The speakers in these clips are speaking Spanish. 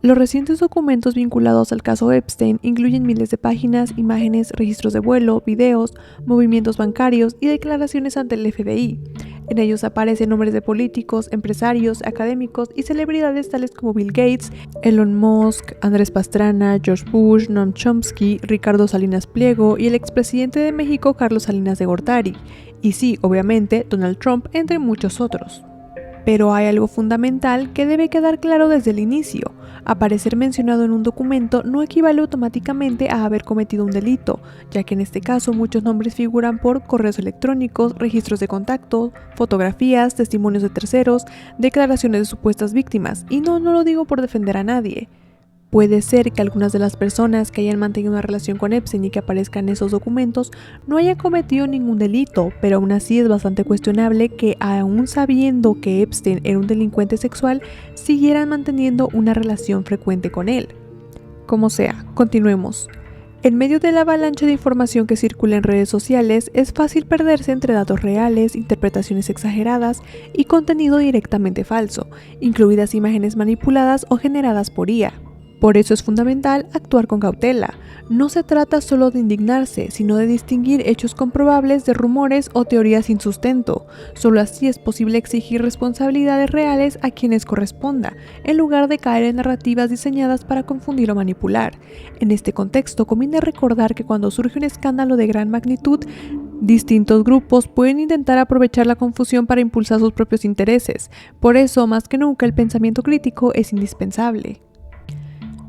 Los recientes documentos vinculados al caso Epstein incluyen miles de páginas, imágenes, registros de vuelo, videos, movimientos bancarios y declaraciones ante el FBI. En ellos aparecen nombres de políticos, empresarios, académicos y celebridades tales como Bill Gates, Elon Musk, Andrés Pastrana, George Bush, Noam Chomsky, Ricardo Salinas Pliego y el expresidente de México Carlos Salinas de Gortari. Y sí, obviamente, Donald Trump, entre muchos otros. Pero hay algo fundamental que debe quedar claro desde el inicio. Aparecer mencionado en un documento no equivale automáticamente a haber cometido un delito, ya que en este caso muchos nombres figuran por correos electrónicos, registros de contacto, fotografías, testimonios de terceros, declaraciones de supuestas víctimas, y no lo digo por defender a nadie. Puede ser que algunas de las personas que hayan mantenido una relación con Epstein y que aparezcan en esos documentos no hayan cometido ningún delito, pero aún así es bastante cuestionable que, aún sabiendo que Epstein era un delincuente sexual, siguieran manteniendo una relación frecuente con él. Como sea, continuemos. En medio de la avalancha de información que circula en redes sociales, es fácil perderse entre datos reales, interpretaciones exageradas y contenido directamente falso, incluidas imágenes manipuladas o generadas por IA. Por eso es fundamental actuar con cautela. No se trata solo de indignarse, sino de distinguir hechos comprobables de rumores o teorías sin sustento. Solo así es posible exigir responsabilidades reales a quienes corresponda, en lugar de caer en narrativas diseñadas para confundir o manipular. En este contexto, conviene recordar que cuando surge un escándalo de gran magnitud, distintos grupos pueden intentar aprovechar la confusión para impulsar sus propios intereses. Por eso, más que nunca, el pensamiento crítico es indispensable.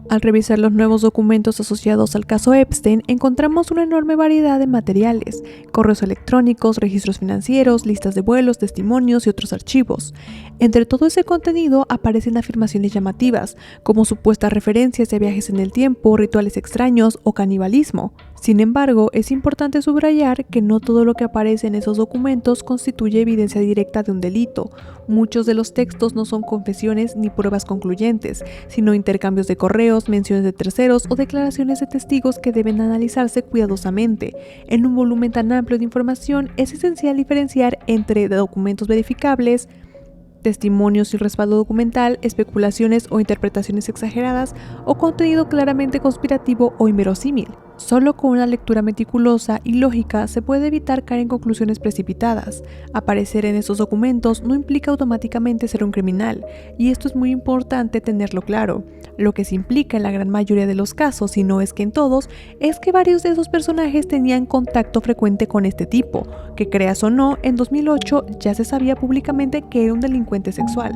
Al revisar los nuevos documentos asociados al caso Epstein, encontramos una enorme variedad de materiales, correos electrónicos, registros financieros, listas de vuelos, testimonios y otros archivos. Entre todo ese contenido aparecen afirmaciones llamativas, como supuestas referencias de viajes en el tiempo, rituales extraños o canibalismo. Sin embargo, es importante subrayar que no todo lo que aparece en esos documentos constituye evidencia directa de un delito. Muchos de los textos no son confesiones ni pruebas concluyentes, sino intercambios de correos, menciones de terceros o declaraciones de testigos que deben analizarse cuidadosamente. En un volumen tan amplio de información, es esencial diferenciar entre documentos verificables, testimonios sin respaldo documental, especulaciones o interpretaciones exageradas o contenido claramente conspirativo o inverosímil. Solo con una lectura meticulosa y lógica se puede evitar caer en conclusiones precipitadas. Aparecer en esos documentos no implica automáticamente ser un criminal, y esto es muy importante tenerlo claro. Lo que se implica en la gran mayoría de los casos, si no es que en todos, es que varios de esos personajes tenían contacto frecuente con este tipo, que creas o no, en 2008 ya se sabía públicamente que era un delincuente sexual.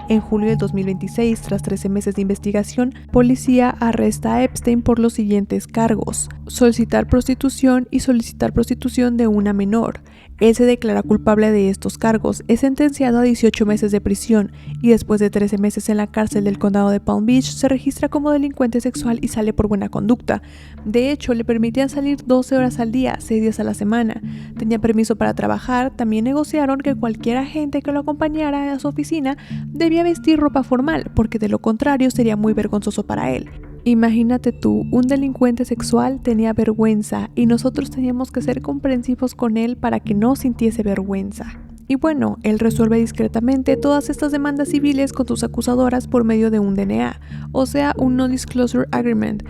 En julio de 2026, tras 13 meses de investigación, policía arresta a Epstein por los siguientes cargos: solicitar prostitución y solicitar prostitución de una menor. Él se declara culpable de estos cargos, es sentenciado a 18 meses de prisión y después de 13 meses en la cárcel del condado de Palm Beach se registra como delincuente sexual y sale por buena conducta. De hecho, le permitían salir 12 horas al día, 6 días a la semana. Tenía permiso para trabajar. También negociaron que cualquier agente que lo acompañara a su oficina debía vestir ropa formal, porque de lo contrario sería muy vergonzoso para él. Imagínate tú, un delincuente sexual tenía vergüenza y nosotros teníamos que ser comprensivos con él para que no sintiese vergüenza. Y bueno, él resuelve discretamente todas estas demandas civiles con sus acusadoras por medio de un DNA, o sea, un Non-Disclosure Agreement,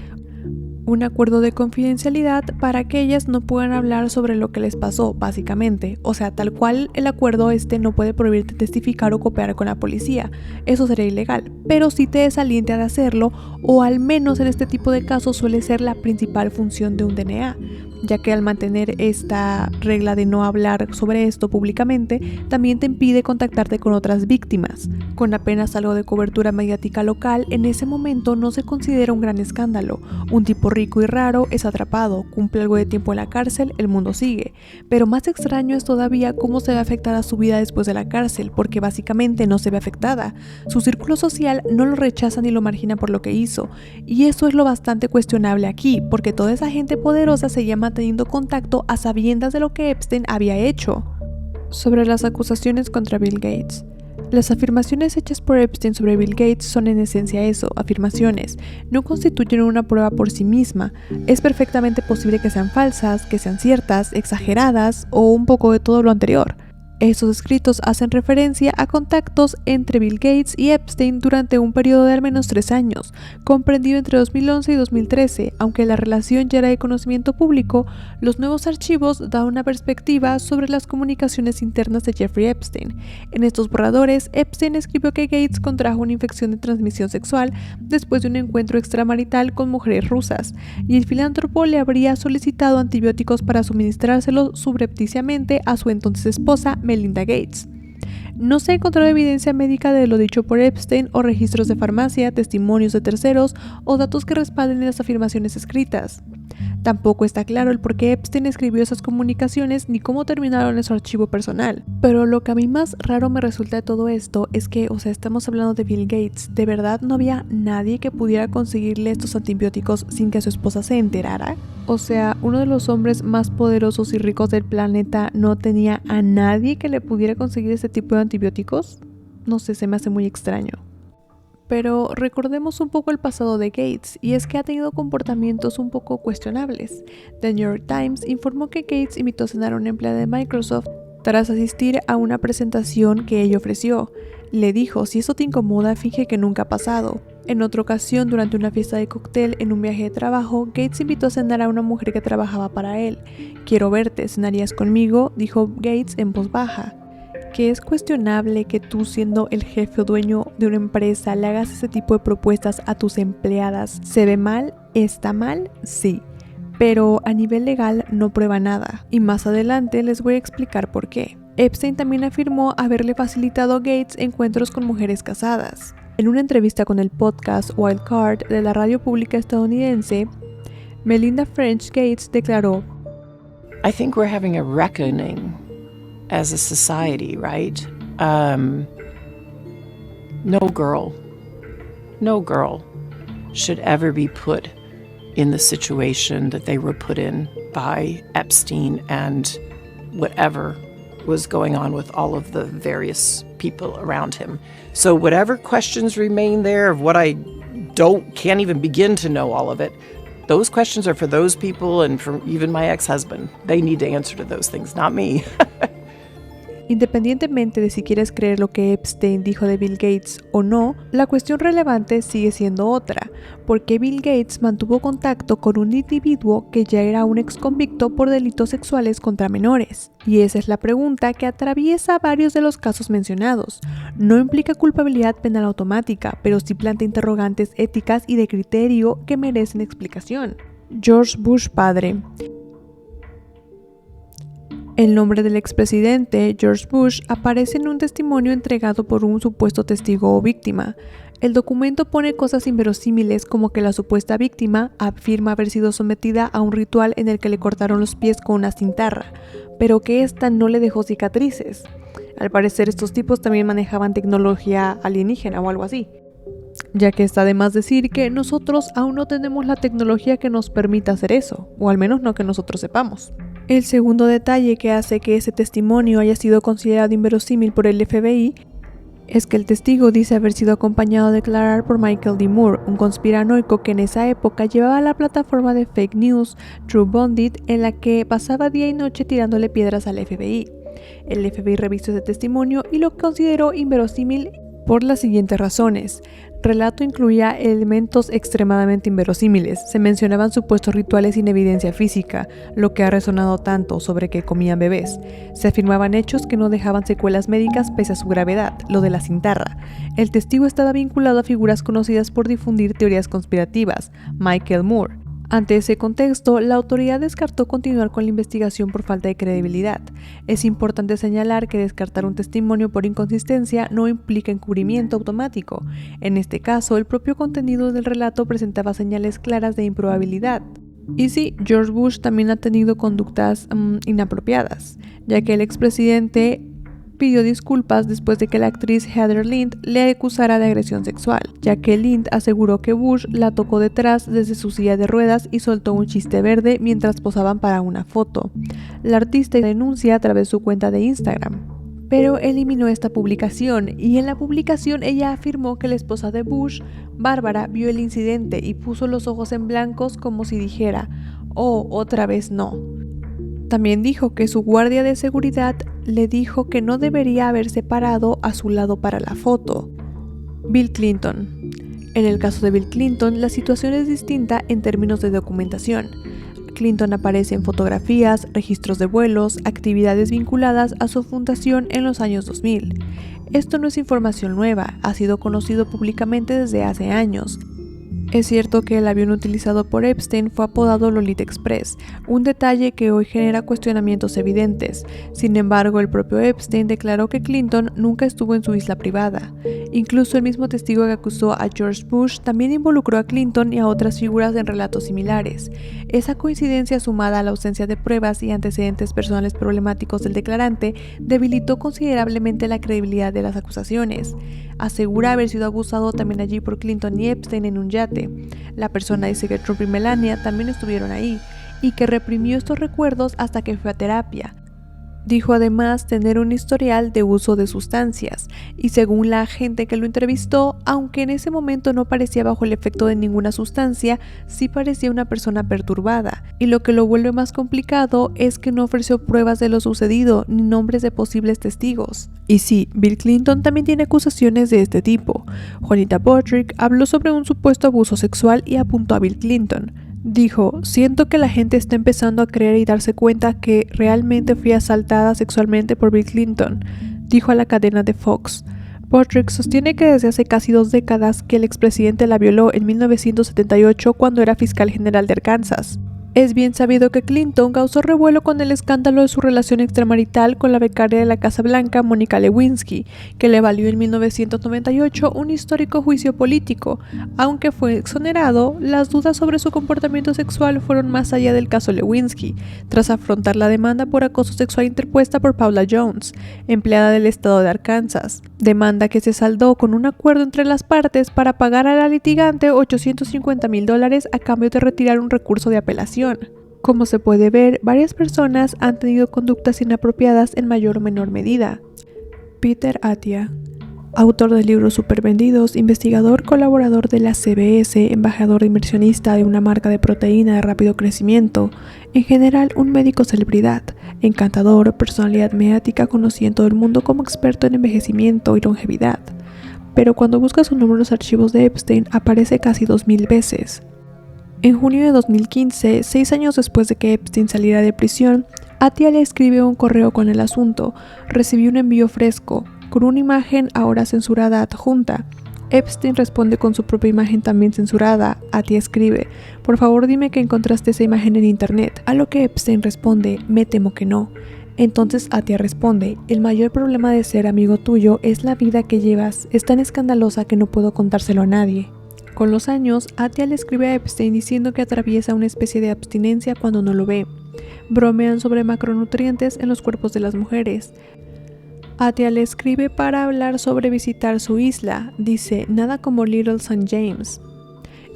un acuerdo de confidencialidad para que ellas no puedan hablar sobre lo que les pasó, básicamente. O sea, tal cual el acuerdo no puede prohibirte testificar o cooperar con la policía. Eso sería ilegal, pero sí te desalienta de hacerlo, o al menos en este tipo de casos suele ser la principal función de un DNA, ya que al mantener esta regla de no hablar sobre esto públicamente, también te impide contactarte con otras víctimas. Con apenas algo de cobertura mediática local, en ese momento no se considera un gran escándalo. Un tipo rico y raro es atrapado, cumple algo de tiempo en la cárcel, el mundo sigue. Pero más extraño es todavía cómo se ve afectada su vida después de la cárcel, porque básicamente no se ve afectada. Su círculo social no lo rechaza ni lo margina por lo que hizo, y eso es lo bastante cuestionable aquí, porque toda esa gente poderosa seguía manteniendo contacto a sabiendas de lo que Epstein había hecho. Sobre las acusaciones contra Bill Gates. Las afirmaciones hechas por Epstein sobre Bill Gates son en esencia eso, afirmaciones. No constituyen una prueba por sí misma. Es perfectamente posible que sean falsas, que sean ciertas, exageradas o un poco de todo lo anterior. Estos escritos hacen referencia a contactos entre Bill Gates y Epstein durante un periodo de al menos 3 años, comprendido entre 2011 y 2013. Aunque la relación ya era de conocimiento público, los nuevos archivos dan una perspectiva sobre las comunicaciones internas de Jeffrey Epstein. En estos borradores, Epstein escribió que Gates contrajo una infección de transmisión sexual después de un encuentro extramarital con mujeres rusas, y el filántropo le habría solicitado antibióticos para suministrárselos subrepticiamente a su entonces esposa, Melinda Gates. No se encontró evidencia médica de lo dicho por Epstein o registros de farmacia, testimonios de terceros o datos que respalden las afirmaciones escritas. Tampoco está claro el por qué Epstein escribió esas comunicaciones ni cómo terminaron en su archivo personal. Pero lo que a mí más raro me resulta de todo esto es que, estamos hablando de Bill Gates. ¿De verdad no había nadie que pudiera conseguirle estos antibióticos sin que su esposa se enterara? Uno de los hombres más poderosos y ricos del planeta no tenía a nadie que le pudiera conseguir este tipo de antibióticos. No sé, se me hace muy extraño. Pero recordemos un poco el pasado de Gates, y es que ha tenido comportamientos un poco cuestionables. The New York Times informó que Gates invitó a cenar a una empleada de Microsoft tras asistir a una presentación que ella ofreció. Le dijo: si eso te incomoda, finge que nunca ha pasado. En otra ocasión, durante una fiesta de cóctel en un viaje de trabajo, Gates invitó a cenar a una mujer que trabajaba para él. Quiero verte, ¿cenarías conmigo?, dijo Gates en voz baja. Que es cuestionable que tú, siendo el jefe o dueño de una empresa, le hagas ese tipo de propuestas a tus empleadas. ¿Se ve mal? ¿Está mal? Sí. Pero a nivel legal no prueba nada. Y más adelante les voy a explicar por qué. Epstein también afirmó haberle facilitado a Gates encuentros con mujeres casadas. En una entrevista con el podcast Wild Card de la radio pública estadounidense, Melinda French Gates declaró: I think we're having a reckoning as a society, right? No girl should ever be put in the situation that they were put in by Epstein and whatever was going on with all of the various people around him. So whatever questions remain there of what I can't even begin to know all of it, those questions are for those people and for even my ex-husband. They need to answer to those things, not me. Independientemente de si quieres creer lo que Epstein dijo de Bill Gates o no, la cuestión relevante sigue siendo otra: ¿por qué Bill Gates mantuvo contacto con un individuo que ya era un ex convicto por delitos sexuales contra menores? Y esa es la pregunta que atraviesa varios de los casos mencionados. No implica culpabilidad penal automática, pero sí plantea interrogantes éticas y de criterio que merecen explicación. George Bush padre. El nombre del expresidente George Bush aparece en un testimonio entregado por un supuesto testigo o víctima. El documento pone cosas inverosímiles, como que la supuesta víctima afirma haber sido sometida a un ritual en el que le cortaron los pies con una cintarra, pero que ésta no le dejó cicatrices. Al parecer, estos tipos también manejaban tecnología alienígena o algo así, ya que está de más decir que nosotros aún no tenemos la tecnología que nos permita hacer eso, o al menos no que nosotros sepamos. El segundo detalle que hace que ese testimonio haya sido considerado inverosímil por el FBI es que el testigo dice haber sido acompañado a declarar por Michael D. Moore, un conspiranoico que en esa época llevaba la plataforma de fake news TrueBonded, en la que pasaba día y noche tirándole piedras al FBI. El FBI revisó ese testimonio y lo consideró inverosímil por las siguientes razones. Relato incluía elementos extremadamente inverosímiles. Se mencionaban supuestos rituales sin evidencia física, lo que ha resonado tanto sobre que comían bebés. Se afirmaban hechos que no dejaban secuelas médicas pese a su gravedad, lo de la cintarra. El testigo estaba vinculado a figuras conocidas por difundir teorías conspirativas, Michael Moore. Ante ese contexto, la autoridad descartó continuar con la investigación por falta de credibilidad. Es importante señalar que descartar un testimonio por inconsistencia no implica encubrimiento automático. En este caso, el propio contenido del relato presentaba señales claras de improbabilidad. Y sí, George Bush también ha tenido conductas inapropiadas, ya que el expresidente pidió disculpas después de que la actriz Heather Lind le acusara de agresión sexual, ya que Lind aseguró que Bush la tocó detrás desde su silla de ruedas y soltó un chiste verde mientras posaban para una foto. La artista denuncia a través de su cuenta de Instagram, pero eliminó esta publicación, y en la publicación ella afirmó que la esposa de Bush, Bárbara, vio el incidente y puso los ojos en blancos como si dijera: «Oh, otra vez no». También dijo que su guardia de seguridad le dijo que no debería haberse parado a su lado para la foto. Bill Clinton. En el caso de Bill Clinton, la situación es distinta en términos de documentación. Clinton aparece en fotografías, registros de vuelos, actividades vinculadas a su fundación en los años 2000. Esto no es información nueva, ha sido conocido públicamente desde hace años. Es cierto que el avión utilizado por Epstein fue apodado Lolita Express, un detalle que hoy genera cuestionamientos evidentes. Sin embargo, el propio Epstein declaró que Clinton nunca estuvo en su isla privada. Incluso el mismo testigo que acusó a George Bush también involucró a Clinton y a otras figuras en relatos similares. Esa coincidencia, sumada a la ausencia de pruebas y antecedentes personales problemáticos del declarante, debilitó considerablemente la credibilidad de las acusaciones. Asegura haber sido abusado también allí por Clinton y Epstein en un yate. La persona dice que Trump y Melania también estuvieron ahí y que reprimió estos recuerdos hasta que fue a terapia. Dijo además tener un historial de uso de sustancias y según la agente que lo entrevistó, aunque en ese momento no parecía bajo el efecto de ninguna sustancia, sí parecía una persona perturbada. Y lo que lo vuelve más complicado es que no ofreció pruebas de lo sucedido ni nombres de posibles testigos. Y sí, Bill Clinton también tiene acusaciones de este tipo. Juanita Broderick habló sobre un supuesto abuso sexual y apuntó a Bill Clinton. Dijo, siento que la gente está empezando a creer y darse cuenta que realmente fui asaltada sexualmente por Bill Clinton, dijo a la cadena de Fox. Broderick sostiene que desde hace casi 2 décadas que el expresidente la violó en 1978 cuando era fiscal general de Arkansas. Es bien sabido que Clinton causó revuelo con el escándalo de su relación extramarital con la becaria de la Casa Blanca, Mónica Lewinsky, que le valió en 1998 un histórico juicio político. Aunque fue exonerado, las dudas sobre su comportamiento sexual fueron más allá del caso Lewinsky, tras afrontar la demanda por acoso sexual interpuesta por Paula Jones, empleada del estado de Arkansas, demanda que se saldó con un acuerdo entre las partes para pagar a la litigante $850,000 a cambio de retirar un recurso de apelación. Como se puede ver, varias personas han tenido conductas inapropiadas en mayor o menor medida. Peter Attia, autor de libros supervendidos, investigador colaborador de la CBS, embajador inversionista de una marca de proteína de rápido crecimiento, en general un médico celebridad, encantador, personalidad mediática conocida en todo el mundo como experto en envejecimiento y longevidad. Pero cuando busca su nombre en los archivos de Epstein aparece casi 2000 veces. En junio de 2015, 6 años después de que Epstein saliera de prisión, Attia le escribió un correo con el asunto. Recibió un envío fresco, con una imagen ahora censurada adjunta. Epstein responde con su propia imagen también censurada. Attia escribe, por favor dime que encontraste esa imagen en internet. A lo que Epstein responde, me temo que no. Entonces Attia responde, el mayor problema de ser amigo tuyo es la vida que llevas, es tan escandalosa que no puedo contárselo a nadie. Con los años, Attia le escribe a Epstein diciendo que atraviesa una especie de abstinencia cuando no lo ve. Bromean sobre macronutrientes en los cuerpos de las mujeres. Attia le escribe para hablar sobre visitar su isla. Dice, nada como Little St. James.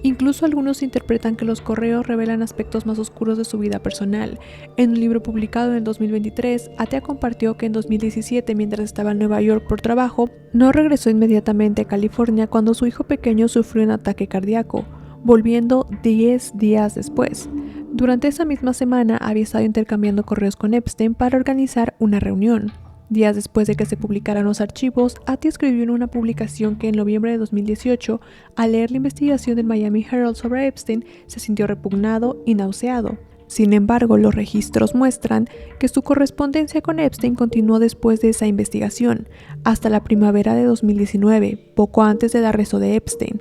Incluso algunos interpretan que los correos revelan aspectos más oscuros de su vida personal. En un libro publicado en el 2023, Attia compartió que en 2017, mientras estaba en Nueva York por trabajo, no regresó inmediatamente a California cuando su hijo pequeño sufrió un ataque cardíaco, volviendo 10 días después. Durante esa misma semana había estado intercambiando correos con Epstein para organizar una reunión. Días después de que se publicaran los archivos, Attia escribió en una publicación que en noviembre de 2018, al leer la investigación del Miami Herald sobre Epstein, se sintió repugnado y nauseado. Sin embargo, los registros muestran que su correspondencia con Epstein continuó después de esa investigación, hasta la primavera de 2019, poco antes del arresto de Epstein.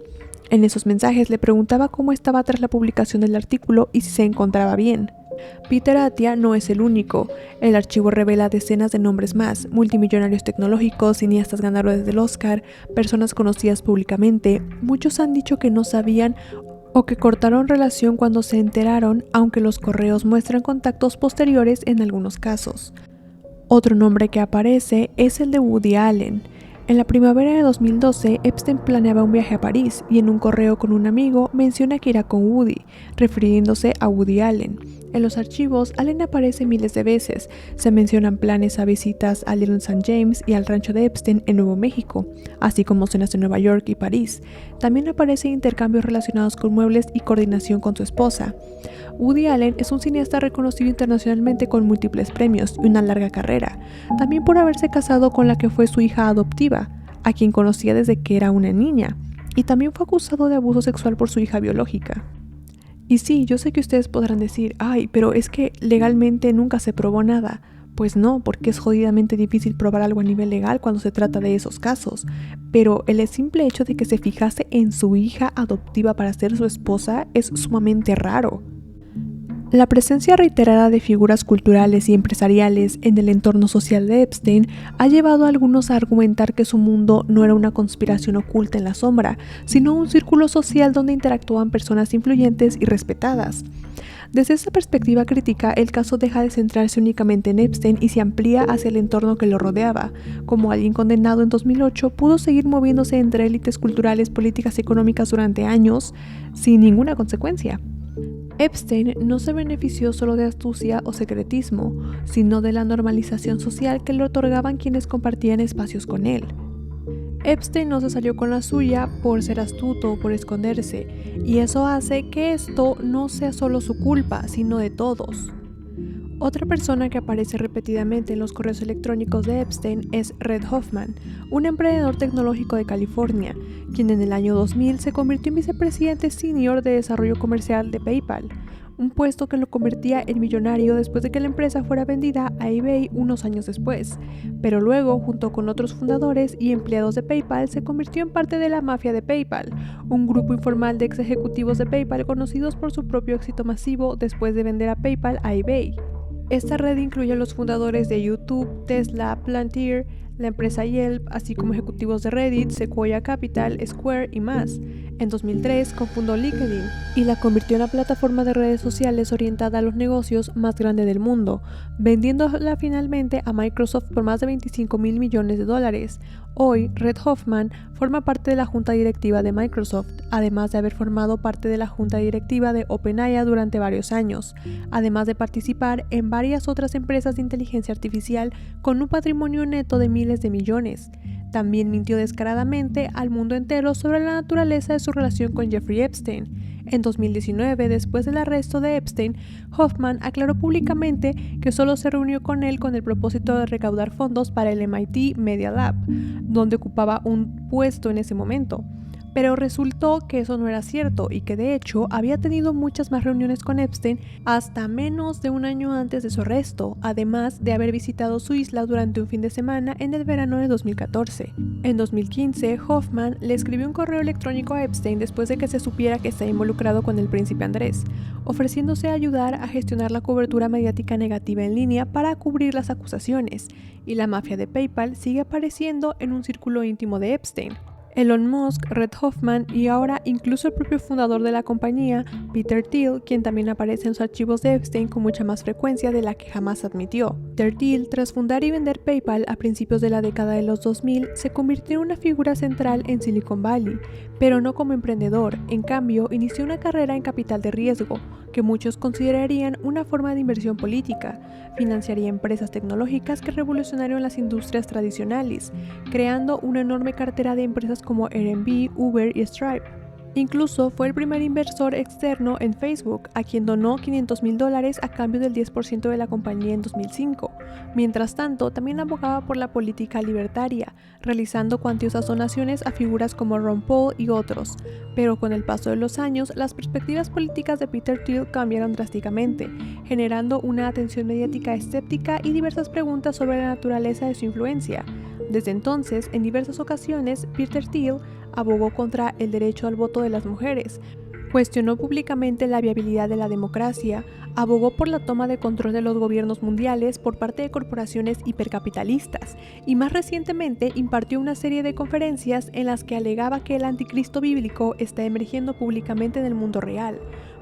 En esos mensajes le preguntaba cómo estaba tras la publicación del artículo y si se encontraba bien. Peter Attia no es el único. El archivo revela decenas de nombres más, multimillonarios tecnológicos, cineastas ganadores del Oscar, personas conocidas públicamente. Muchos han dicho que no sabían o que cortaron relación cuando se enteraron, aunque los correos muestran contactos posteriores en algunos casos. Otro nombre que aparece es el de Woody Allen. En la primavera de 2012, Epstein planeaba un viaje a París y en un correo con un amigo menciona que irá con Woody, refiriéndose a Woody Allen. En los archivos, Allen aparece miles de veces. Se mencionan planes a visitas a Little St. James y al rancho de Epstein en Nuevo México, así como cenas en Nueva York y París. También aparecen intercambios relacionados con muebles y coordinación con su esposa. Woody Allen es un cineasta reconocido internacionalmente con múltiples premios y una larga carrera, también por haberse casado con la que fue su hija adoptiva, a quien conocía desde que era una niña, y también fue acusado de abuso sexual por su hija biológica. Y sí, yo sé que ustedes podrán decir, ay, pero es que legalmente nunca se probó nada. Pues no, porque es jodidamente difícil probar algo a nivel legal cuando se trata de esos casos. Pero el simple hecho de que se fijase en su hija adoptiva para ser su esposa es sumamente raro. La presencia reiterada de figuras culturales y empresariales en el entorno social de Epstein ha llevado a algunos a argumentar que su mundo no era una conspiración oculta en la sombra, sino un círculo social donde interactúan personas influyentes y respetadas. Desde esta perspectiva crítica, el caso deja de centrarse únicamente en Epstein y se amplía hacia el entorno que lo rodeaba. Como alguien condenado en 2008, pudo seguir moviéndose entre élites culturales, políticas y económicas durante años sin ninguna consecuencia. Epstein no se benefició solo de astucia o secretismo, sino de la normalización social que le otorgaban quienes compartían espacios con él. Epstein no se salió con la suya por ser astuto o por esconderse, y eso hace que esto no sea solo su culpa, sino de todos. Otra persona que aparece repetidamente en los correos electrónicos de Epstein es Reid Hoffman, un emprendedor tecnológico de California, quien en el año 2000 se convirtió en vicepresidente senior de desarrollo comercial de PayPal, un puesto que lo convertía en millonario después de que la empresa fuera vendida a eBay unos años después, pero luego, junto con otros fundadores y empleados de PayPal, se convirtió en parte de la mafia de PayPal, un grupo informal de ex ejecutivos de PayPal conocidos por su propio éxito masivo después de vender a PayPal a eBay. Esta red incluye a los fundadores de YouTube, Tesla, Palantir, la empresa Yelp, así como ejecutivos de Reddit, Sequoia Capital, Square y más. En 2003 cofundó LinkedIn y la convirtió en la plataforma de redes sociales orientada a los negocios más grande del mundo, vendiéndola finalmente a Microsoft por más de $25 mil millones. Hoy, Reid Hoffman forma parte de la junta directiva de Microsoft, además de haber formado parte de la junta directiva de OpenAI durante varios años, además de participar en varias otras empresas de inteligencia artificial con un patrimonio neto de miles de millones. También mintió descaradamente al mundo entero sobre la naturaleza de su relación con Jeffrey Epstein. En 2019, después del arresto de Epstein, Hoffman aclaró públicamente que solo se reunió con él con el propósito de recaudar fondos para el MIT Media Lab, donde ocupaba un puesto en ese momento. Pero resultó que eso no era cierto y que de hecho había tenido muchas más reuniones con Epstein hasta menos de un año antes de su arresto, además de haber visitado su isla durante un fin de semana en el verano de 2014. En 2015, Hoffman le escribió un correo electrónico a Epstein después de que se supiera que estaba involucrado con el príncipe Andrés, ofreciéndose ayudar a gestionar la cobertura mediática negativa en línea para cubrir las acusaciones, y la mafia de PayPal sigue apareciendo en un círculo íntimo de Epstein. Elon Musk, Reid Hoffman y ahora incluso el propio fundador de la compañía, Peter Thiel, quien también aparece en los archivos de Epstein con mucha más frecuencia de la que jamás admitió. Peter Thiel, tras fundar y vender PayPal a principios de la década de los 2000, se convirtió en una figura central en Silicon Valley, pero no como emprendedor. En cambio, inició una carrera en capital de riesgo, que muchos considerarían una forma de inversión política. Financiaría empresas tecnológicas que revolucionaron las industrias tradicionales, creando una enorme cartera de empresas como Airbnb, Uber y Stripe. Incluso fue el primer inversor externo en Facebook, a quien donó $500,000 a cambio del 10% de la compañía en 2005. Mientras tanto, también abogaba por la política libertaria, realizando cuantiosas donaciones a figuras como Ron Paul y otros. Pero con el paso de los años, las perspectivas políticas de Peter Thiel cambiaron drásticamente, generando una atención mediática escéptica y diversas preguntas sobre la naturaleza de su influencia. Desde entonces, en diversas ocasiones, Peter Thiel abogó contra el derecho al voto de las mujeres, cuestionó públicamente la viabilidad de la democracia, abogó por la toma de control de los gobiernos mundiales por parte de corporaciones hipercapitalistas y más recientemente impartió una serie de conferencias en las que alegaba que el anticristo bíblico está emergiendo públicamente en el mundo real,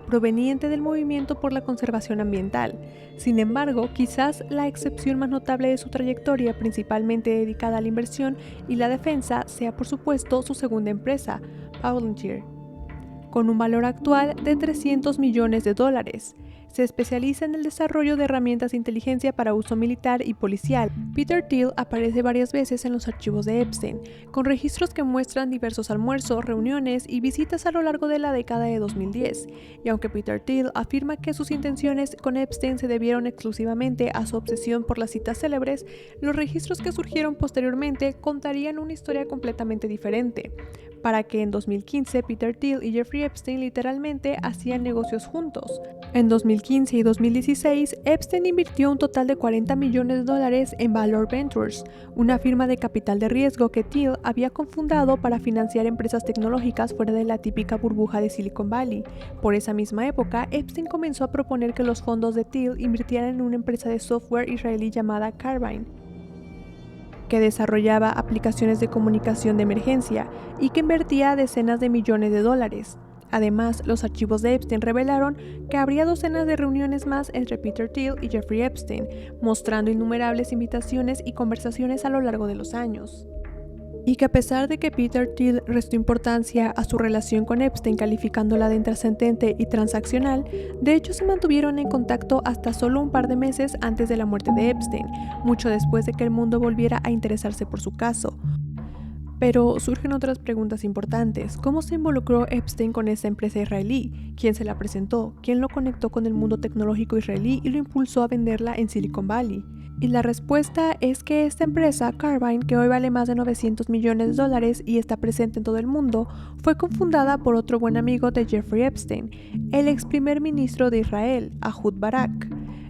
proveniente del movimiento por la conservación ambiental. Sin embargo, quizás la excepción más notable de su trayectoria, principalmente dedicada a la inversión y la defensa, sea por supuesto su segunda empresa, Palantir, con un valor actual de $300 millones. Se especializa en el desarrollo de herramientas de inteligencia para uso militar y policial. Peter Thiel aparece varias veces en los archivos de Epstein, con registros que muestran diversos almuerzos, reuniones y visitas a lo largo de la década de 2010. Y aunque Peter Thiel afirma que sus intenciones con Epstein se debieron exclusivamente a su obsesión por las citas célebres, los registros que surgieron posteriormente contarían una historia completamente diferente. Para que en 2015 Peter Thiel y Jeffrey Epstein literalmente hacían negocios juntos. En 2015 y 2016, Epstein invirtió un total de $40 millones en Valor Ventures, una firma de capital de riesgo que Thiel había cofundado para financiar empresas tecnológicas fuera de la típica burbuja de Silicon Valley. Por esa misma época, Epstein comenzó a proponer que los fondos de Thiel invirtieran en una empresa de software israelí llamada Carbyne, que desarrollaba aplicaciones de comunicación de emergencia y que invertía decenas de millones de dólares. Además, los archivos de Epstein revelaron que habría docenas de reuniones más entre Peter Thiel y Jeffrey Epstein, mostrando innumerables invitaciones y conversaciones a lo largo de los años. Y que a pesar de que Peter Thiel restó importancia a su relación con Epstein calificándola de intrascendente y transaccional, de hecho se mantuvieron en contacto hasta solo un par de meses antes de la muerte de Epstein, mucho después de que el mundo volviera a interesarse por su caso. Pero surgen otras preguntas importantes. ¿Cómo se involucró Epstein con esa empresa israelí? ¿Quién se la presentó? ¿Quién lo conectó con el mundo tecnológico israelí y lo impulsó a venderla en Silicon Valley? Y la respuesta es que esta empresa, Carbyne, que hoy vale más de $900 millones y está presente en todo el mundo, fue cofundada por otro buen amigo de Jeffrey Epstein, el ex primer ministro de Israel, Ehud Barak.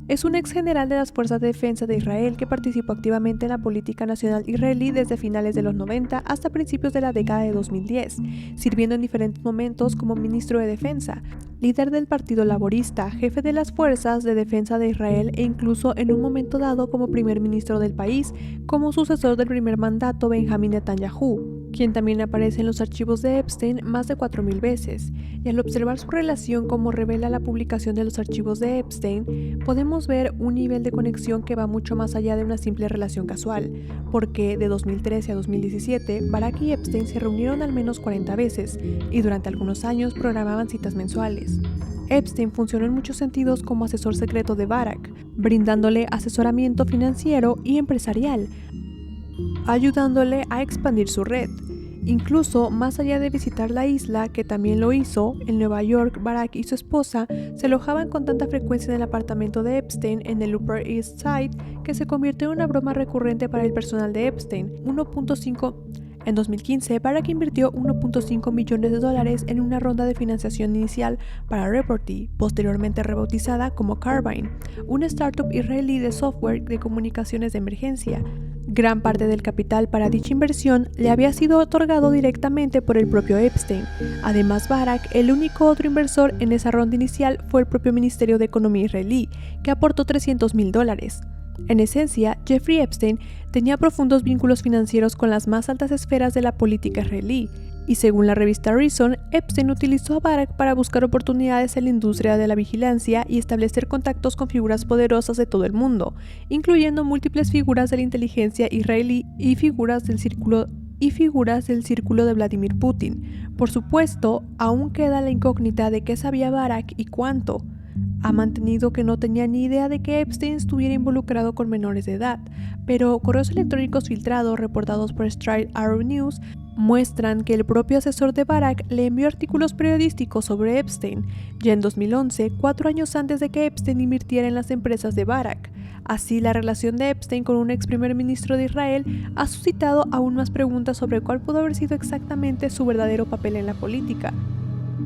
Es un ex general de las Fuerzas de Defensa de Israel que participó activamente en la política nacional israelí desde finales de los 90 hasta principios de la década de 2010, sirviendo en diferentes momentos como ministro de Defensa, líder del Partido Laborista, jefe de las Fuerzas de Defensa de Israel e incluso en un momento dado como primer ministro del país, como sucesor del primer mandato Benjamin Netanyahu, quien también aparece en los archivos de Epstein más de 4.000 veces. Y al observar su relación como revela la publicación de los archivos de Epstein, podemos ver un nivel de conexión que va mucho más allá de una simple relación casual, porque de 2013 a 2017, Barak y Epstein se reunieron al menos 40 veces, y durante algunos años programaban citas mensuales. Epstein funcionó en muchos sentidos como asesor secreto de Barak, brindándole asesoramiento financiero y empresarial, ayudándole a expandir su red. Incluso más allá de visitar la isla, que también lo hizo, en Nueva York, Barak y su esposa se alojaban con tanta frecuencia en el apartamento de Epstein en el Upper East Side que se convirtió en una broma recurrente para el personal de Epstein. En 2015, Barak invirtió $1.5 millones en una ronda de financiación inicial para Reportee, posteriormente rebautizada como Carbyne, una startup israelí de software de comunicaciones de emergencia. Gran parte del capital para dicha inversión le había sido otorgado directamente por el propio Epstein. Además, Barak, el único otro inversor en esa ronda inicial, fue el propio Ministerio de Economía israelí, que aportó $300.000. En esencia, Jeffrey Epstein tenía profundos vínculos financieros con las más altas esferas de la política israelí, y según la revista Reason, Epstein utilizó a Barak para buscar oportunidades en la industria de la vigilancia y establecer contactos con figuras poderosas de todo el mundo, incluyendo múltiples figuras de la inteligencia israelí y figuras del círculo de Vladimir Putin. Por supuesto, aún queda la incógnita de qué sabía Barak y cuánto. Ha mantenido que no tenía ni idea de que Epstein estuviera involucrado con menores de edad, pero correos electrónicos filtrados reportados por Straight Arrow News muestran que el propio asesor de Barak le envió artículos periodísticos sobre Epstein, ya en 2011, 4 años antes de que Epstein invirtiera en las empresas de Barak. Así, la relación de Epstein con un ex primer ministro de Israel ha suscitado aún más preguntas sobre cuál pudo haber sido exactamente su verdadero papel en la política.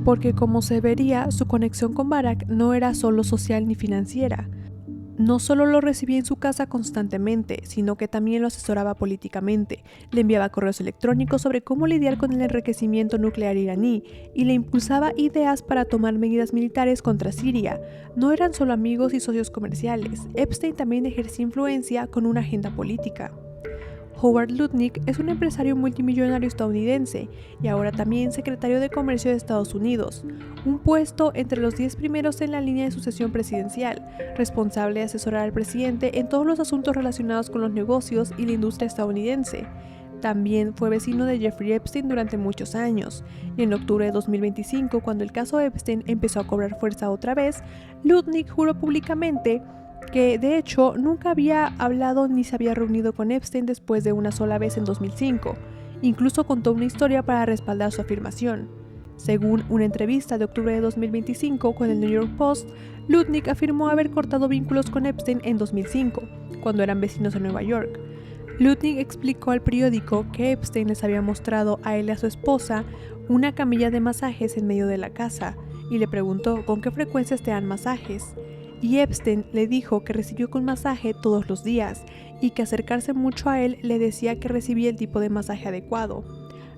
Porque como se vería, su conexión con Barak no era solo social ni financiera. No solo lo recibía en su casa constantemente, sino que también lo asesoraba políticamente, le enviaba correos electrónicos sobre cómo lidiar con el enriquecimiento nuclear iraní y le impulsaba ideas para tomar medidas militares contra Siria. No eran solo amigos y socios comerciales, Epstein también ejercía influencia con una agenda política. Howard Lutnick es un empresario multimillonario estadounidense y ahora también secretario de Comercio de Estados Unidos, un puesto entre los 10 primeros en la línea de sucesión presidencial, responsable de asesorar al presidente en todos los asuntos relacionados con los negocios y la industria estadounidense. También fue vecino de Jeffrey Epstein durante muchos años, y en octubre de 2025, cuando el caso Epstein empezó a cobrar fuerza otra vez, Lutnick juró públicamente que de hecho nunca había hablado ni se había reunido con Epstein después de una sola vez en 2005. Incluso contó una historia para respaldar su afirmación. Según una entrevista de octubre de 2025 con el New York Post, Lutnick afirmó haber cortado vínculos con Epstein en 2005, cuando eran vecinos en Nueva York. Lutnick explicó al periódico que Epstein les había mostrado a él y a su esposa una camilla de masajes en medio de la casa, y le preguntó con qué frecuencia te dan masajes. Y Epstein le dijo que recibió un masaje todos los días y que acercarse mucho a él le decía que recibía el tipo de masaje adecuado.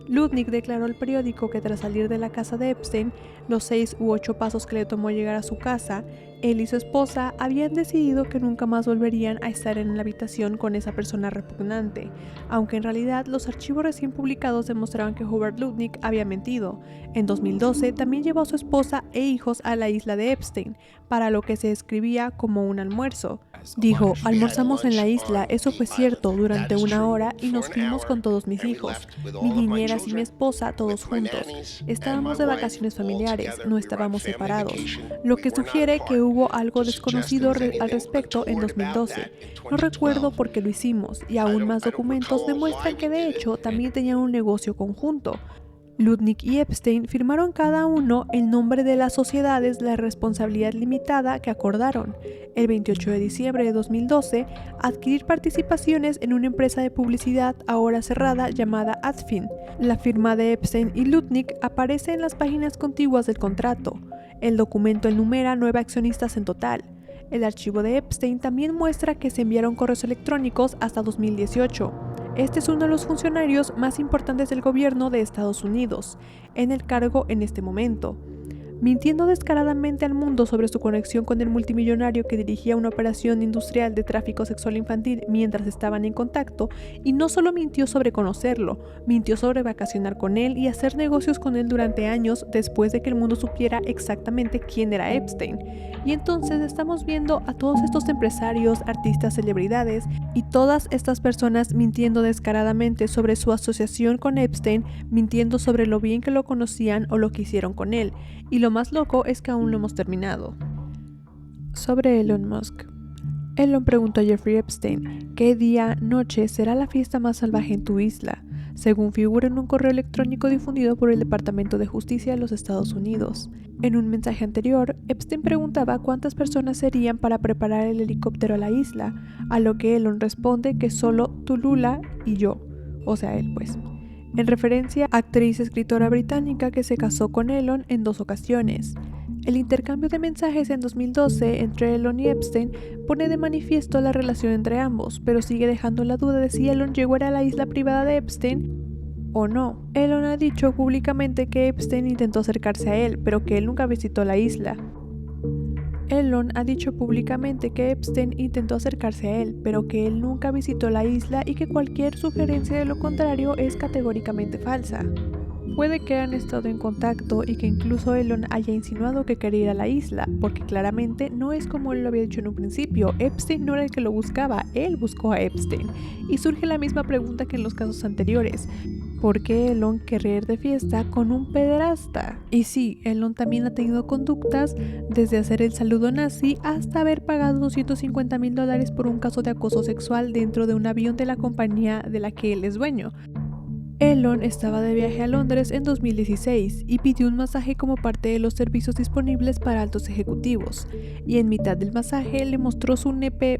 Lutnick declaró al periódico que tras salir de la casa de Epstein, los 6 u 8 pasos que le tomó llegar a su casa, él y su esposa habían decidido que nunca más volverían a estar en la habitación con esa persona repugnante, aunque en realidad los archivos recién publicados demostraban que Howard Lutnick había mentido. En 2012 también llevó a su esposa e hijos a la isla de Epstein, para lo que se describía como un almuerzo. Dijo, almorzamos en la isla, eso fue cierto, durante 1 hora y nos fuimos con todos mis hijos, mis niñeras y mi esposa, todos juntos. Estábamos de vacaciones familiares, no estábamos separados, lo que sugiere que hubo algo desconocido al respecto en 2012. No recuerdo por qué lo hicimos, y aún más documentos demuestran que de hecho también tenían un negocio conjunto. Lutnick y Epstein firmaron cada uno el nombre de las sociedades de la responsabilidad limitada que acordaron, el 28 de diciembre de 2012, adquirir participaciones en una empresa de publicidad ahora cerrada llamada Adfin. La firma de Epstein y Lutnick aparece en las páginas contiguas del contrato. El documento enumera 9 accionistas en total. El archivo de Epstein también muestra que se enviaron correos electrónicos hasta 2018. Este es uno de los funcionarios más importantes del gobierno de Estados Unidos, en el cargo en este momento. Mintiendo descaradamente al mundo sobre su conexión con el multimillonario que dirigía una operación industrial de tráfico sexual infantil mientras estaban en contacto, y no solo mintió sobre conocerlo, mintió sobre vacacionar con él y hacer negocios con él durante años después de que el mundo supiera exactamente quién era Epstein. Y entonces estamos viendo a todos estos empresarios, artistas, celebridades y todas estas personas mintiendo descaradamente sobre su asociación con Epstein, mintiendo sobre lo bien que lo conocían o lo que hicieron con él. Y lo más loco es que aún no hemos terminado. Sobre Elon Musk. Elon preguntó a Jeffrey Epstein, ¿qué día, noche será la fiesta más salvaje en tu isla? Según figura en un correo electrónico difundido por el Departamento de Justicia de los Estados Unidos. En un mensaje anterior, Epstein preguntaba cuántas personas serían para preparar el helicóptero a la isla, a lo que Elon responde que solo Tulula y yo, o sea él pues. En referencia a actriz escritora británica que se casó con Elon en 2 ocasiones. El intercambio de mensajes en 2012 entre Elon y Epstein pone de manifiesto la relación entre ambos, pero sigue dejando la duda de si Elon llegó a la isla privada de Epstein o no. Elon ha dicho públicamente que Epstein intentó acercarse a él, pero que él nunca visitó la isla. Elon ha dicho públicamente que Epstein intentó acercarse a él, pero que él nunca visitó la isla y que cualquier sugerencia de lo contrario es categóricamente falsa. Puede que hayan estado en contacto y que incluso Elon haya insinuado que quería ir a la isla, porque claramente no es como él lo había dicho en un principio. Epstein no era el que lo buscaba, él buscó a Epstein. Y surge la misma pregunta que en los casos anteriores. ¿Por qué Elon querría ir de fiesta con un pederasta? Y sí, Elon también ha tenido conductas desde hacer el saludo nazi hasta haber pagado $250,000 por un caso de acoso sexual dentro de un avión de la compañía de la que él es dueño. Elon estaba de viaje a Londres en 2016 y pidió un masaje como parte de los servicios disponibles para altos ejecutivos, y en mitad del masaje le mostró su nepe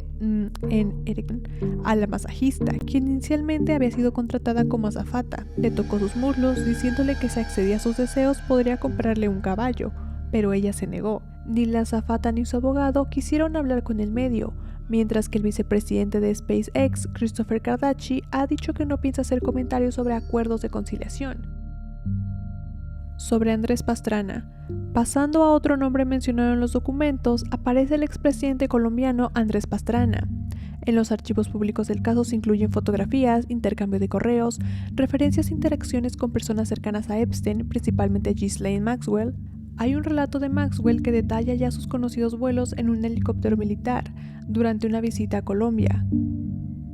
a la masajista, quien inicialmente había sido contratada como azafata. Le tocó sus muslos diciéndole que si accedía a sus deseos podría comprarle un caballo, pero ella se negó. Ni la azafata ni su abogado quisieron hablar con el medio, mientras que el vicepresidente de SpaceX, Christopher Cardacci, ha dicho que no piensa hacer comentarios sobre acuerdos de conciliación. Sobre Andrés Pastrana. Pasando a otro nombre mencionado en los documentos, aparece el expresidente colombiano Andrés Pastrana. En los archivos públicos del caso se incluyen fotografías, intercambio de correos, referencias e interacciones con personas cercanas a Epstein, principalmente Ghislaine Maxwell. Hay un relato de Maxwell que detalla ya sus conocidos vuelos en un helicóptero militar durante una visita a Colombia.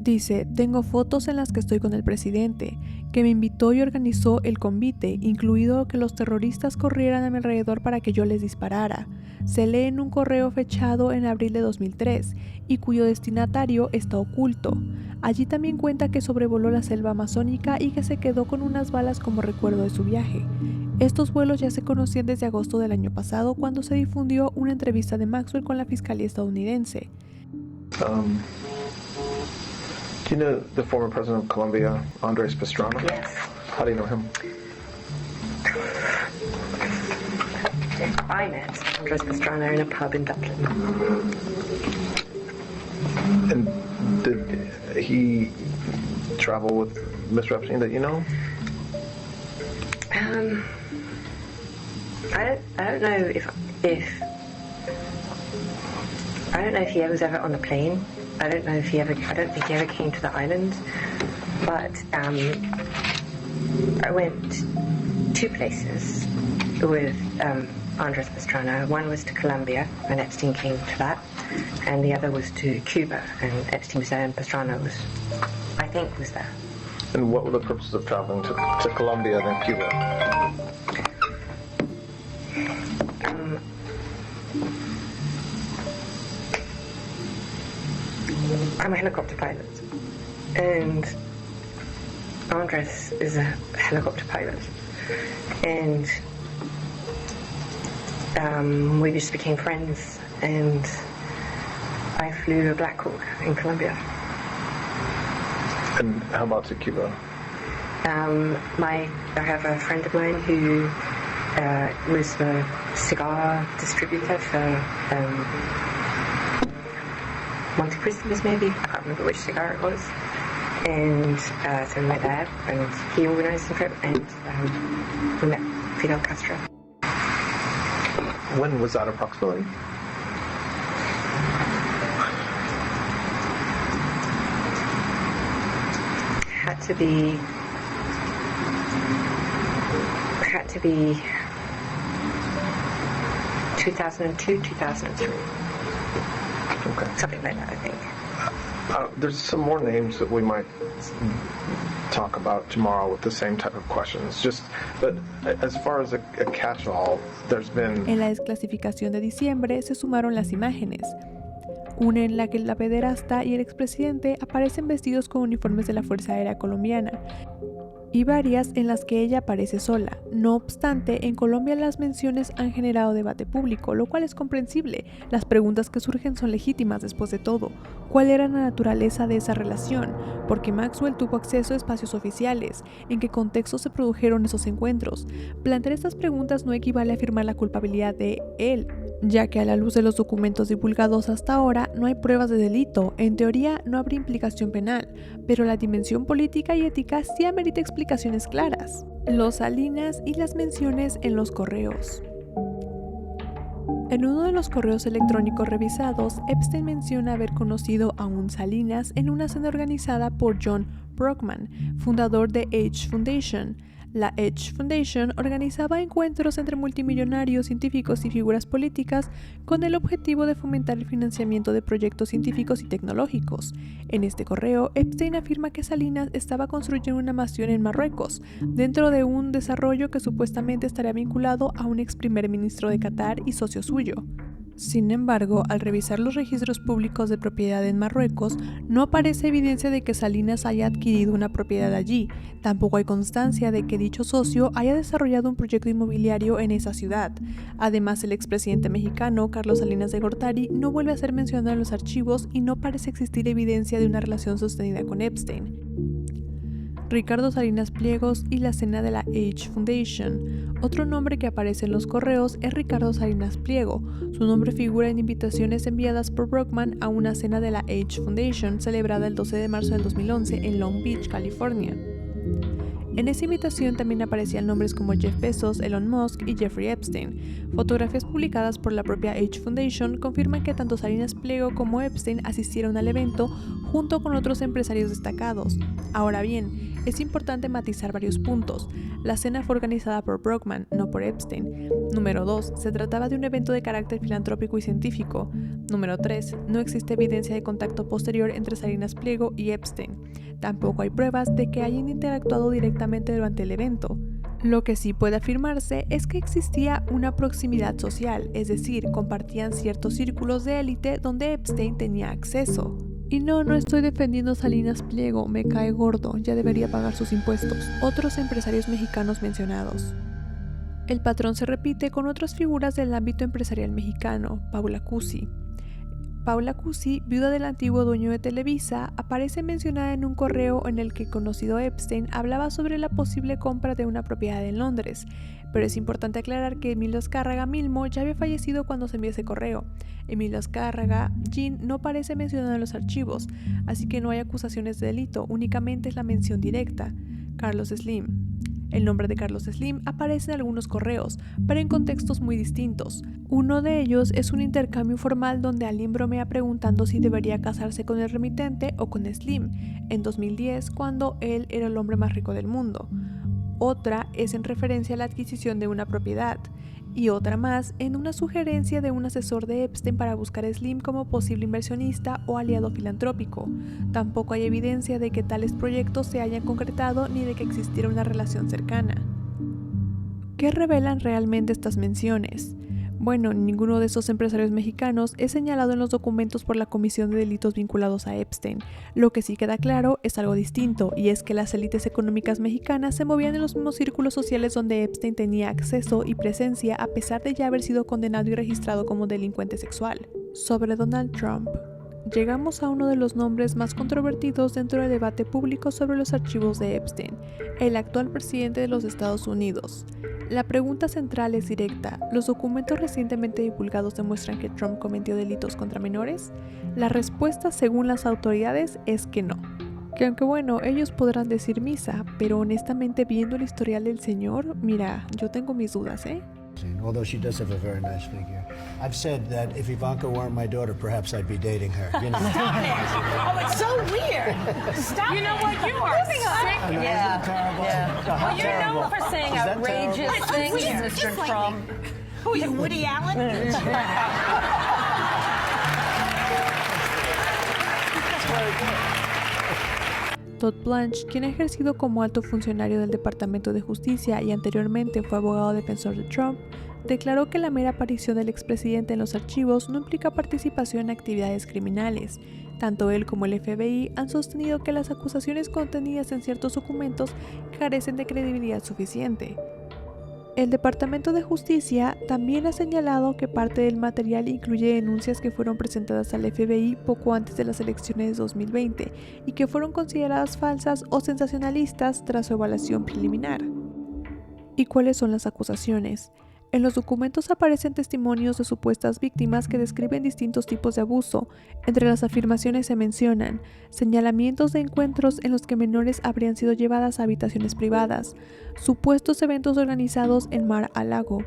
Dice, tengo fotos en las que estoy con el presidente, que me invitó y organizó el convite, incluido que los terroristas corrieran a mi alrededor para que yo les disparara. Se lee en un correo fechado en abril de 2003 y cuyo destinatario está oculto. Allí también cuenta que sobrevoló la selva amazónica y que se quedó con unas balas como recuerdo de su viaje. Estos vuelos ya se conocían desde agosto del año pasado, cuando se difundió una entrevista de Maxwell con la fiscalía estadounidense. Do you know the former president of Colombia, Andrés Pastrana? Yes. How do you know him? I met Andrés Pastrana in a pub in Dublin. And did he travel with Mr. Epstein that you know? I don't know if I don't know if he was ever on a plane. I don't think he ever came to the island. But I went 2 places with Andrés Pastrana. One was to Colombia, and Epstein came to that, and the other was to Cuba, and Epstein was there, and Pastrana was there. And what were the purposes of traveling to Colombia and then Cuba? I'm a helicopter pilot, and Andres is a helicopter pilot, and we just became friends, and I flew a Black Hawk in Colombia. And how about to Cuba? I have a friend of mine who was the cigar distributor for Monte Cristos, maybe. I can't remember which cigar it was. And so we went there, and he organised the trip, and we met Fidel Castro. When was that approximately? Had to be 2002, 2003. Okay. Something like that, I think. There's some more names that we might talk about tomorrow with the same type of questions. But as far as a catch-all, there's been... En la desclasificación de diciembre se sumaron las imágenes. Una en la que la pederasta y el expresidente aparecen vestidos con uniformes de la Fuerza Aérea Colombiana, y varias en las que ella aparece sola. No obstante, en Colombia las menciones han generado debate público, lo cual es comprensible. Las preguntas que surgen son legítimas después de todo. ¿Cuál era la naturaleza de esa relación? ¿Por qué Maxwell tuvo acceso a espacios oficiales? ¿En qué contexto se produjeron esos encuentros? Plantear estas preguntas no equivale a afirmar la culpabilidad de él, ya que a la luz de los documentos divulgados hasta ahora no hay pruebas de delito. En teoría no habría implicación penal, pero la dimensión política y ética sí amerita explicaciones claras. Los Salinas y las menciones en los correos. En uno de los correos electrónicos revisados, Epstein menciona haber conocido a un Salinas en una cena organizada por John Brockman, fundador de Edge Foundation. La Edge Foundation organizaba encuentros entre multimillonarios, científicos y figuras políticas con el objetivo de fomentar el financiamiento de proyectos científicos y tecnológicos. En este correo, Epstein afirma que Salinas estaba construyendo una mansión en Marruecos, dentro de un desarrollo que supuestamente estaría vinculado a un ex primer ministro de Qatar y socio suyo. Sin embargo, al revisar los registros públicos de propiedad en Marruecos, no aparece evidencia de que Salinas haya adquirido una propiedad allí. Tampoco hay constancia de que dicho socio haya desarrollado un proyecto inmobiliario en esa ciudad. Además, el expresidente mexicano, Carlos Salinas de Gortari, no vuelve a ser mencionado en los archivos y no parece existir evidencia de una relación sostenida con Epstein. Ricardo Salinas Pliegos y la cena de la Edge Foundation. Otro nombre que aparece en los correos es Ricardo Salinas Pliego. Su nombre figura en invitaciones enviadas por Brockman a una cena de la Edge Foundation celebrada el 12 de marzo del 2011 en Long Beach, California. En esa invitación también aparecían nombres como Jeff Bezos, Elon Musk y Jeffrey Epstein. Fotografías publicadas por la propia Edge Foundation confirman que tanto Salinas Pliego como Epstein asistieron al evento junto con otros empresarios destacados. Ahora bien, Es importante matizar varios puntos. La cena fue organizada por Brockman, no por Epstein. Número 2. Se trataba de un evento de carácter filantrópico y científico. Número 3. No existe evidencia de contacto posterior entre Salinas Pliego y Epstein. Tampoco hay pruebas de que hayan interactuado directamente durante el evento. Lo que sí puede afirmarse es que existía una proximidad social, es decir, compartían ciertos círculos de élite donde Epstein tenía acceso. Y no estoy defendiendo a Salinas Pliego, me cae gordo, ya debería pagar sus impuestos. Otros empresarios mexicanos mencionados. El patrón se repite con otras figuras del ámbito empresarial mexicano. Paula Cusi. Paula Cusi, viuda del antiguo dueño de Televisa, aparece mencionada en un correo en el que el conocido Epstein hablaba sobre la posible compra de una propiedad en Londres, pero es importante aclarar que Emilio Azcárraga Milmo ya había fallecido cuando se envió ese correo. Emilio Azcárraga Jean no aparece mencionado en los archivos, así que no hay acusaciones de delito, únicamente es la mención directa. Carlos Slim. El nombre de Carlos Slim aparece en algunos correos, pero en contextos muy distintos. Uno de ellos es un intercambio formal donde alguien bromea preguntando si debería casarse con el remitente o con Slim, en 2010, cuando él era el hombre más rico del mundo. Otra es en referencia a la adquisición de una propiedad, y otra más en una sugerencia de un asesor de Epstein para buscar a Slim como posible inversionista o aliado filantrópico. Tampoco hay evidencia de que tales proyectos se hayan concretado ni de que existiera una relación cercana. ¿Qué revelan realmente estas menciones? Bueno, ninguno de esos empresarios mexicanos es señalado en los documentos por la Comisión de Delitos vinculados a Epstein. Lo que sí queda claro es algo distinto, y es que las élites económicas mexicanas se movían en los mismos círculos sociales donde Epstein tenía acceso y presencia a pesar de ya haber sido condenado y registrado como delincuente sexual. Sobre Donald Trump. Llegamos a uno de los nombres más controvertidos dentro del debate público sobre los archivos de Epstein, el actual presidente de los Estados Unidos. La pregunta central es directa. ¿Los documentos recientemente divulgados demuestran que Trump cometió delitos contra menores? La respuesta, según las autoridades, es que no. Que aunque bueno, ellos podrán decir misa, pero honestamente viendo el historial del señor, mira, yo tengo mis dudas, Although she does have a very nice figure. I've said that if Ivanka weren't my daughter, perhaps I'd be dating her. You know? Stop it! Oh, it's so weird. Stop it. You know what? You are sick. Yeah. Terrible. Yeah. Well, you're known for saying outrageous things, Mr. Trump. Who are you, Woody Allen? Todd Blanche, quien ha ejercido como alto funcionario del Departamento de Justicia y anteriormente fue abogado defensor de Trump, declaró que la mera aparición del expresidente en los archivos no implica participación en actividades criminales. Tanto él como el FBI han sostenido que las acusaciones contenidas en ciertos documentos carecen de credibilidad suficiente. El Departamento de Justicia también ha señalado que parte del material incluye denuncias que fueron presentadas al FBI poco antes de las elecciones de 2020 y que fueron consideradas falsas o sensacionalistas tras su evaluación preliminar. ¿Y cuáles son las acusaciones? En los documentos aparecen testimonios de supuestas víctimas que describen distintos tipos de abuso. Entre las afirmaciones se mencionan señalamientos de encuentros en los que menores habrían sido llevadas a habitaciones privadas, supuestos eventos organizados en Mar-a-Lago,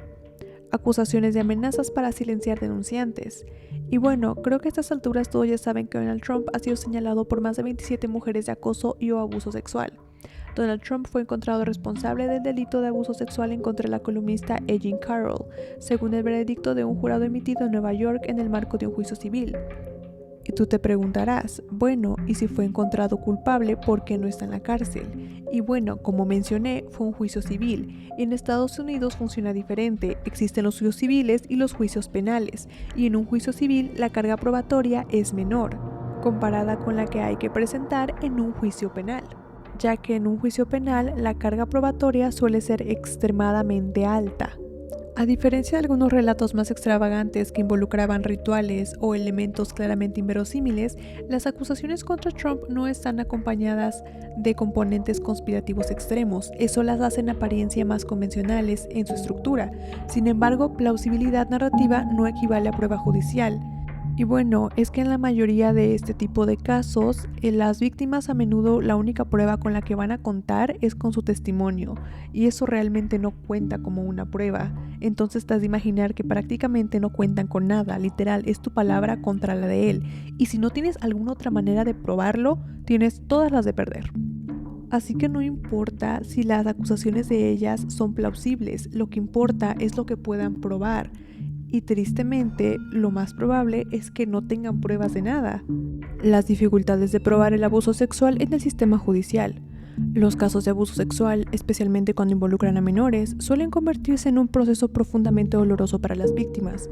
acusaciones de amenazas para silenciar denunciantes. Y bueno, creo que a estas alturas todos ya saben que Donald Trump ha sido señalado por más de 27 mujeres de acoso y o abuso sexual. Donald Trump fue encontrado responsable del delito de abuso sexual en contra de la columnista E. Jean Carroll, según el veredicto de un jurado emitido en Nueva York en el marco de un juicio civil. Y tú te preguntarás, bueno, ¿y si fue encontrado culpable, por qué no está en la cárcel? Y bueno, como mencioné, fue un juicio civil. En Estados Unidos funciona diferente, existen los juicios civiles y los juicios penales, y en un juicio civil la carga probatoria es menor, comparada con la que hay que presentar en un juicio penal, ya que en un juicio penal la carga probatoria suele ser extremadamente alta. A diferencia de algunos relatos más extravagantes que involucraban rituales o elementos claramente inverosímiles, las acusaciones contra Trump no están acompañadas de componentes conspirativos extremos, eso las hace en apariencia más convencionales en su estructura. Sin embargo, plausibilidad narrativa no equivale a prueba judicial. Y bueno, es que en la mayoría de este tipo de casos, las víctimas a menudo la única prueba con la que van a contar es con su testimonio, y eso realmente no cuenta como una prueba. Entonces te has de imaginar que prácticamente no cuentan con nada, literal, es tu palabra contra la de él, y si no tienes alguna otra manera de probarlo, tienes todas las de perder. Así que no importa si las acusaciones de ellas son plausibles, lo que importa es lo que puedan probar. Y tristemente, lo más probable es que no tengan pruebas de nada. Las dificultades de probar el abuso sexual en el sistema judicial. Los casos de abuso sexual, especialmente cuando involucran a menores, suelen convertirse en un proceso profundamente doloroso para las víctimas.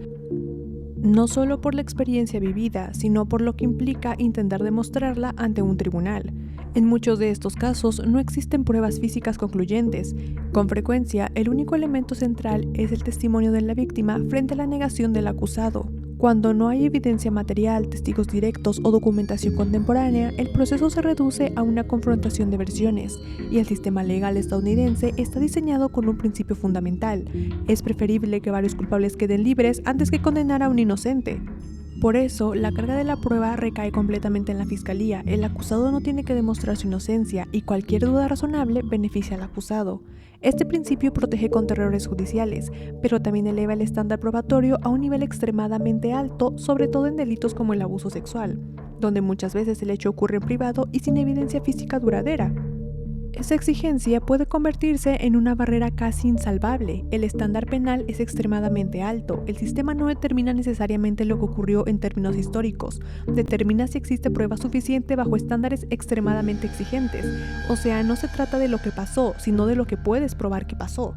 No solo por la experiencia vivida, sino por lo que implica intentar demostrarla ante un tribunal. En muchos de estos casos no existen pruebas físicas concluyentes. Con frecuencia, el único elemento central es el testimonio de la víctima frente a la negación del acusado. Cuando no hay evidencia material, testigos directos o documentación contemporánea, el proceso se reduce a una confrontación de versiones, y el sistema legal estadounidense está diseñado con un principio fundamental: es preferible que varios culpables queden libres antes que condenar a un inocente. Por eso, la carga de la prueba recae completamente en la fiscalía. El acusado no tiene que demostrar su inocencia y cualquier duda razonable beneficia al acusado. Este principio protege contra errores judiciales, pero también eleva el estándar probatorio a un nivel extremadamente alto, sobre todo en delitos como el abuso sexual, donde muchas veces el hecho ocurre en privado y sin evidencia física duradera. Esa exigencia puede convertirse en una barrera casi insalvable. El estándar penal es extremadamente alto. El sistema no determina necesariamente lo que ocurrió en términos históricos. Determina si existe prueba suficiente bajo estándares extremadamente exigentes. O sea, no se trata de lo que pasó, sino de lo que puedes probar que pasó.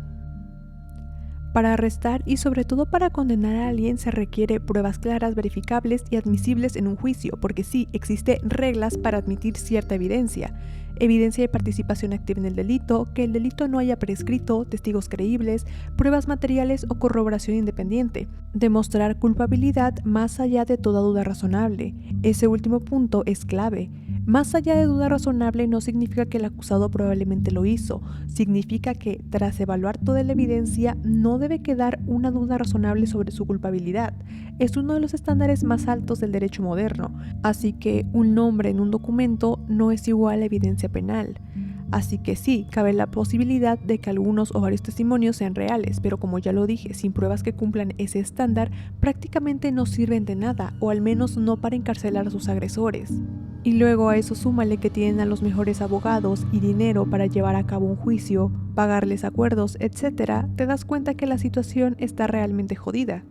Para arrestar y sobre todo para condenar a alguien se requiere pruebas claras, verificables y admisibles en un juicio, porque sí, existen reglas para admitir cierta evidencia de participación activa en el delito, que el delito no haya prescrito, testigos creíbles, pruebas materiales o corroboración independiente, demostrar culpabilidad más allá de toda duda razonable. Ese último punto es clave. Más allá de duda razonable no significa que el acusado probablemente lo hizo, significa que, tras evaluar toda la evidencia, no debe quedar una duda razonable sobre su culpabilidad. Es uno de los estándares más altos del derecho moderno, así que un nombre en un documento no es igual a evidencia penal. Así que sí, cabe la posibilidad de que algunos o varios testimonios sean reales, pero como ya lo dije, sin pruebas que cumplan ese estándar, prácticamente no sirven de nada, o al menos no para encarcelar a sus agresores. Y luego a eso súmale que tienen a los mejores abogados y dinero para llevar a cabo un juicio, pagarles acuerdos, etc., te das cuenta que la situación está realmente jodida.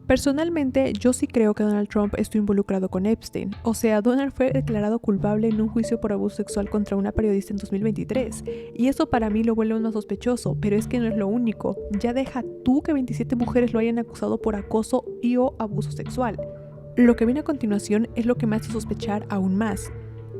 Personalmente, yo sí creo que Donald Trump estuvo involucrado con Epstein. O sea, Donald fue declarado culpable en un juicio por abuso sexual contra una periodista en 2023. Y eso para mí lo vuelve aún más sospechoso, pero es que no es lo único. Ya deja tú que 27 mujeres lo hayan acusado por acoso y o abuso sexual. Lo que viene a continuación es lo que me hace sospechar aún más.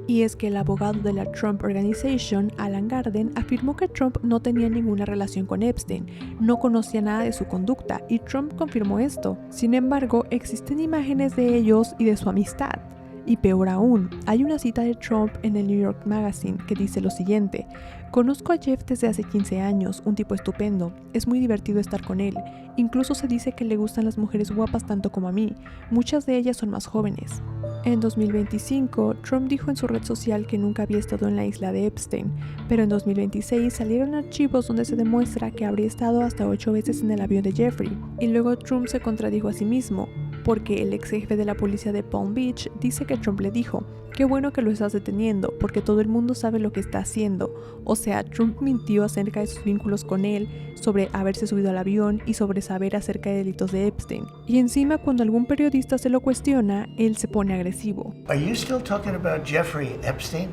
Y es que el abogado de la Trump Organization, Alan Garden, afirmó que Trump no tenía ninguna relación con Epstein, no conocía nada de su conducta, y Trump confirmó esto. Sin embargo, existen imágenes de ellos y de su amistad. Y peor aún, hay una cita de Trump en el New York Magazine que dice lo siguiente: "Conozco a Jeff desde hace 15 años, un tipo estupendo, es muy divertido estar con él, incluso se dice que le gustan las mujeres guapas tanto como a mí, muchas de ellas son más jóvenes". En 2025, Trump dijo en su red social que nunca había estado en la isla de Epstein, pero en 2026 salieron archivos donde se demuestra que habría estado hasta 8 veces en el avión de Jeffrey, y luego Trump se contradijo a sí mismo, porque el ex jefe de la policía de Palm Beach dice que Trump le dijo: "Qué bueno que lo estás deteniendo, porque todo el mundo sabe lo que está haciendo". O sea, Trump mintió acerca de sus vínculos con él, sobre haberse subido al avión y sobre saber acerca de delitos de Epstein. Y encima, cuando algún periodista se lo cuestiona, él se pone agresivo. Are you still talking about Jeffrey Epstein?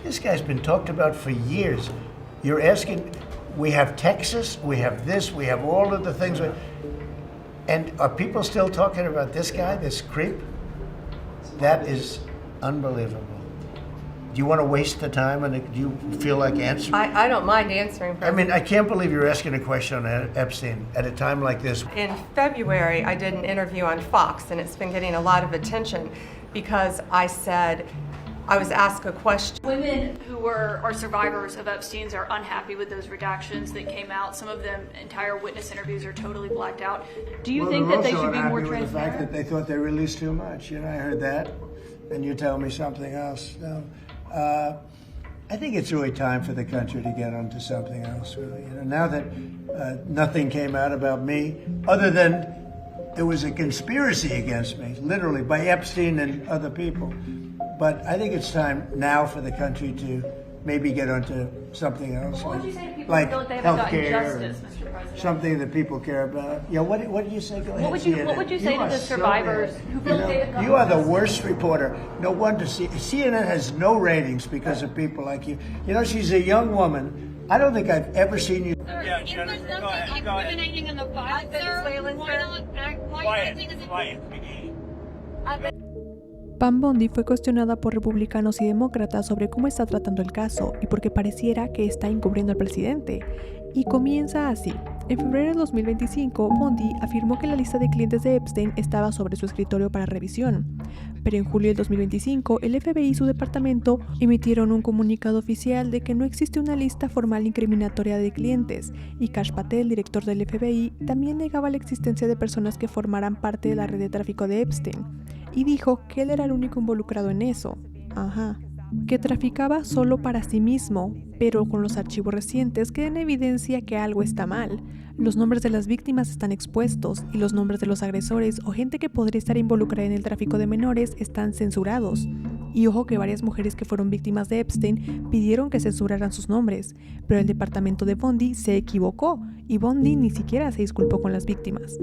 This guy's been talked about for years. You're asking, we have Texas, we have this, we have all of the things. And are people still talking about this guy, this creep? That is unbelievable. Do you want to waste the time, and do you feel like answering? I don't mind answering. I mean, I can't believe you're asking a question on Epstein at a time like this. In February, I did an interview on Fox, and it's been getting a lot of attention because I said, I was asked a question. Women who are survivors of Epstein's are unhappy with those redactions that came out. Some of them, entire witness interviews are totally blacked out. Do you think that they should be more transparent? The fact that they thought they released too much. You know, I heard that, and you tell me something else. No. I think it's really time for the country to get onto something else, really. You know, now that nothing came out about me, other than there was a conspiracy against me, literally, by Epstein and other people. But I think it's time now for the country to maybe get onto something else, What would you say to people like who feel like they haven't gotten healthcare, justice, Mr. President? something that people care about. Yeah, what did you say? Go ahead. What would you say to are the so survivors bad. who feel You know, they have gotten you are the justice? worst reporter. No wonder CNN has no ratings because of people like you. You know, she's a young woman. I don't think I've ever seen you. Yeah, if there's something incriminating in the file, sir, why not think Pam Bondi fue cuestionada por republicanos y demócratas sobre cómo está tratando el caso y porque pareciera que está encubriendo al presidente. Y comienza así. En febrero de 2025, Bondi afirmó que la lista de clientes de Epstein estaba sobre su escritorio para revisión. Pero en julio del 2025, el FBI y su departamento emitieron un comunicado oficial de que no existe una lista formal incriminatoria de clientes, y Kash Patel, director del FBI, también negaba la existencia de personas que formaran parte de la red de tráfico de Epstein, y dijo que él era el único involucrado en eso. Que traficaba solo para sí mismo, pero con los archivos recientes queda en evidencia que algo está mal. Los nombres de las víctimas están expuestos y los nombres de los agresores o gente que podría estar involucrada en el tráfico de menores están censurados. Y ojo que varias mujeres que fueron víctimas de Epstein pidieron que censuraran sus nombres, pero el departamento de Bondi se equivocó y Bondi ni siquiera se disculpó con las víctimas.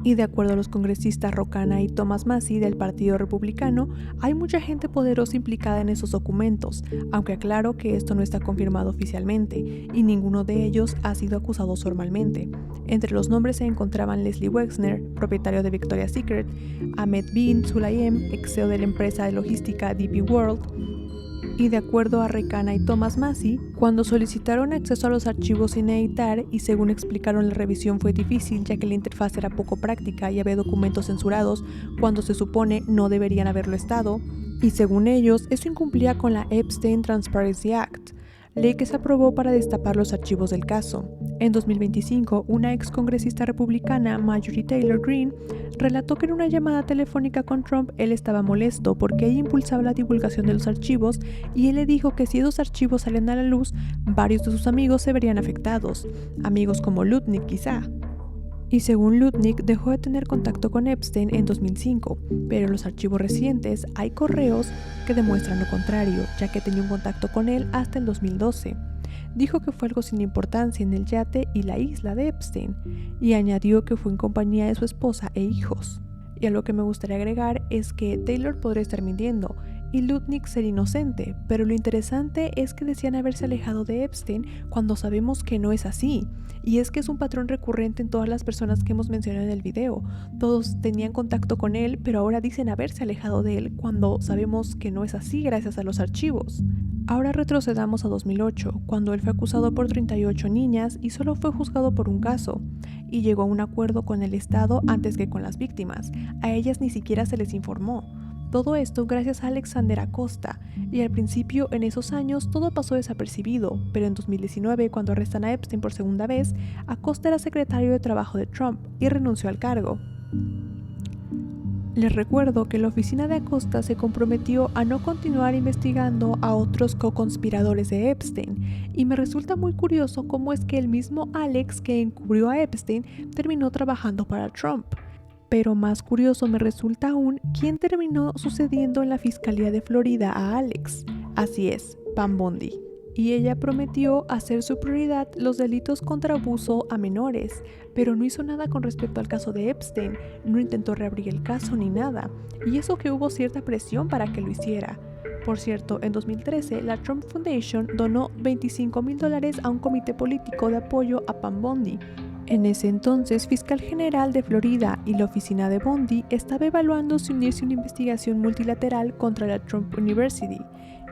Y de acuerdo a los congresistas Ro Khanna y Thomas Massie del Partido Republicano, hay mucha gente poderosa implicada en esos documentos, aunque aclaro que esto no está confirmado oficialmente, y ninguno de ellos ha sido acusado formalmente. Entre los nombres se encontraban Leslie Wexner, propietario de Victoria's Secret, Ahmed bin Sulayem, ex CEO de la empresa de logística DP World, y de acuerdo a Ro Khanna y Thomas Massie, cuando solicitaron acceso a los archivos sin editar y según explicaron la revisión fue difícil ya que la interfaz era poco práctica y había documentos censurados cuando se supone no deberían haberlo estado, y según ellos eso incumplía con la Epstein Transparency Act, ley que se aprobó para destapar los archivos del caso. En 2025, una ex congresista republicana, Marjorie Taylor Greene, relató que en una llamada telefónica con Trump él estaba molesto porque ella impulsaba la divulgación de los archivos y él le dijo que si esos archivos salían a la luz, varios de sus amigos se verían afectados, amigos como Lutnick quizá. Y según Lutnick, dejó de tener contacto con Epstein en 2005, pero en los archivos recientes hay correos que demuestran lo contrario, ya que tenía un contacto con él hasta el 2012. Dijo que fue algo sin importancia en el yate y la isla de Epstein, y añadió que fue en compañía de su esposa e hijos. Y a lo que me gustaría agregar es que Taylor podría estar mintiendo y Lutnick ser inocente, pero lo interesante es que decían haberse alejado de Epstein cuando sabemos que no es así, y es que es un patrón recurrente en todas las personas que hemos mencionado en el video. Todos tenían contacto con él, pero ahora dicen haberse alejado de él cuando sabemos que no es así gracias a los archivos. Ahora retrocedamos a 2008, cuando él fue acusado por 38 niñas y solo fue juzgado por un caso, y llegó a un acuerdo con el Estado antes que con las víctimas. A ellas ni siquiera se les informó. Todo esto gracias a Alexander Acosta, y al principio en esos años todo pasó desapercibido, pero en 2019 cuando arrestan a Epstein por segunda vez, Acosta era secretario de Trabajo de Trump y renunció al cargo. Les recuerdo que la oficina de Acosta se comprometió a no continuar investigando a otros co-conspiradores de Epstein, y me resulta muy curioso cómo es que el mismo Alex que encubrió a Epstein terminó trabajando para Trump. Pero más curioso me resulta aún quién terminó sucediendo en la Fiscalía de Florida a Alex. Así es, Pam Bondi. Y ella prometió hacer su prioridad los delitos contra abuso a menores, pero no hizo nada con respecto al caso de Epstein, no intentó reabrir el caso ni nada, y eso que hubo cierta presión para que lo hiciera. Por cierto, en 2013, la Trump Foundation donó $25,000 a un comité político de apoyo a Pam Bondi. En ese entonces, fiscal general de Florida y la oficina de Bondi estaba evaluando si unirse a una investigación multilateral contra la Trump University,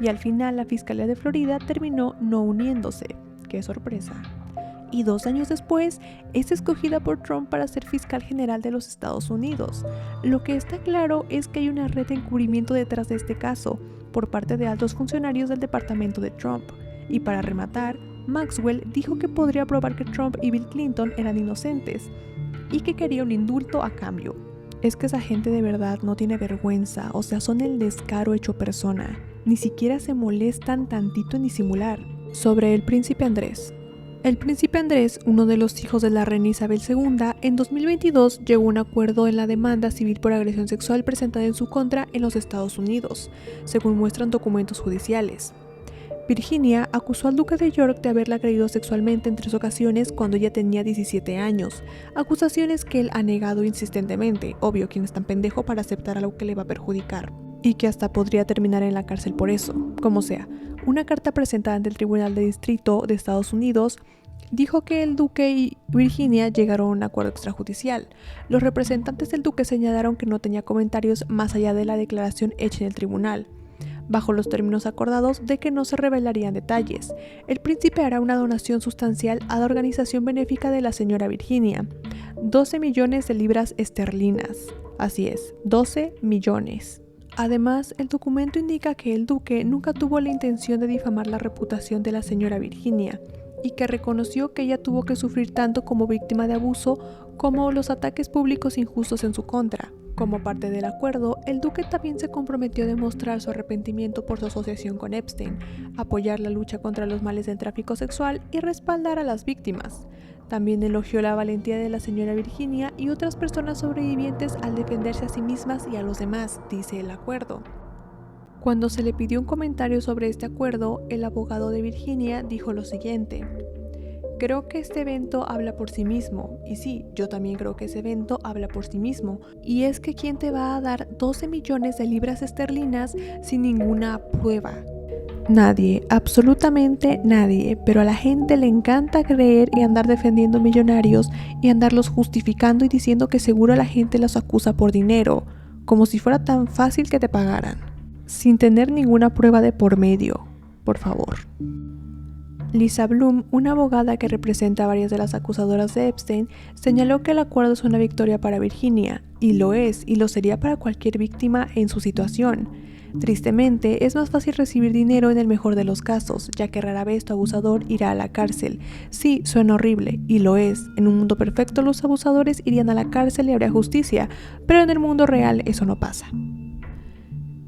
y al final la Fiscalía de Florida terminó no uniéndose. ¡Qué sorpresa! Y 2 años después, es escogida por Trump para ser fiscal general de los Estados Unidos. Lo que está claro es que hay una red de encubrimiento detrás de este caso, por parte de altos funcionarios del departamento de Trump. Y para rematar, Maxwell dijo que podría probar que Trump y Bill Clinton eran inocentes y que quería un indulto a cambio. Es que esa gente de verdad no tiene vergüenza, o sea, son el descaro hecho persona. Ni siquiera se molestan tantito en disimular. Sobre el príncipe Andrés. El príncipe Andrés, uno de los hijos de la reina Isabel II, en 2022 llegó a un acuerdo en la demanda civil por agresión sexual presentada en su contra en los Estados Unidos, según muestran documentos judiciales. Virginia acusó al duque de York de haberla agredido sexualmente en 3 ocasiones cuando ella tenía 17 años, acusaciones que él ha negado insistentemente, obvio, quien es tan pendejo para aceptar algo que le va a perjudicar, y que hasta podría terminar en la cárcel por eso. Como sea, una carta presentada ante el Tribunal de Distrito de Estados Unidos dijo que el duque y Virginia llegaron a un acuerdo extrajudicial. Los representantes del duque señalaron que no tenía comentarios más allá de la declaración hecha en el tribunal, bajo los términos acordados de que no se revelarían detalles. El príncipe hará una donación sustancial a la organización benéfica de la señora Virginia, 12 millones de libras esterlinas. Así es, 12 millones. Además, el documento indica que el duque nunca tuvo la intención de difamar la reputación de la señora Virginia y que reconoció que ella tuvo que sufrir tanto como víctima de abuso como los ataques públicos injustos en su contra. Como parte del acuerdo, el duque también se comprometió a demostrar su arrepentimiento por su asociación con Epstein, apoyar la lucha contra los males del tráfico sexual y respaldar a las víctimas. También elogió la valentía de la señora Virginia y otras personas sobrevivientes al defenderse a sí mismas y a los demás, dice el acuerdo. Cuando se le pidió un comentario sobre este acuerdo, el abogado de Virginia dijo lo siguiente: creo que este evento habla por sí mismo, y sí, yo también creo que ese evento habla por sí mismo, y es que ¿quién te va a dar 12 millones de libras esterlinas sin ninguna prueba? Nadie, absolutamente nadie, pero a la gente le encanta creer y andar defendiendo millonarios y andarlos justificando y diciendo que seguro la gente los acusa por dinero, como si fuera tan fácil que te pagaran, sin tener ninguna prueba de por medio, por favor. Lisa Bloom, una abogada que representa a varias de las acusadoras de Epstein, señaló que el acuerdo es una victoria para Virginia, y lo es, y lo sería para cualquier víctima en su situación. Tristemente, es más fácil recibir dinero en el mejor de los casos, ya que rara vez tu abusador irá a la cárcel. Sí, suena horrible, y lo es. En un mundo perfecto los abusadores irían a la cárcel y habría justicia, pero en el mundo real eso no pasa.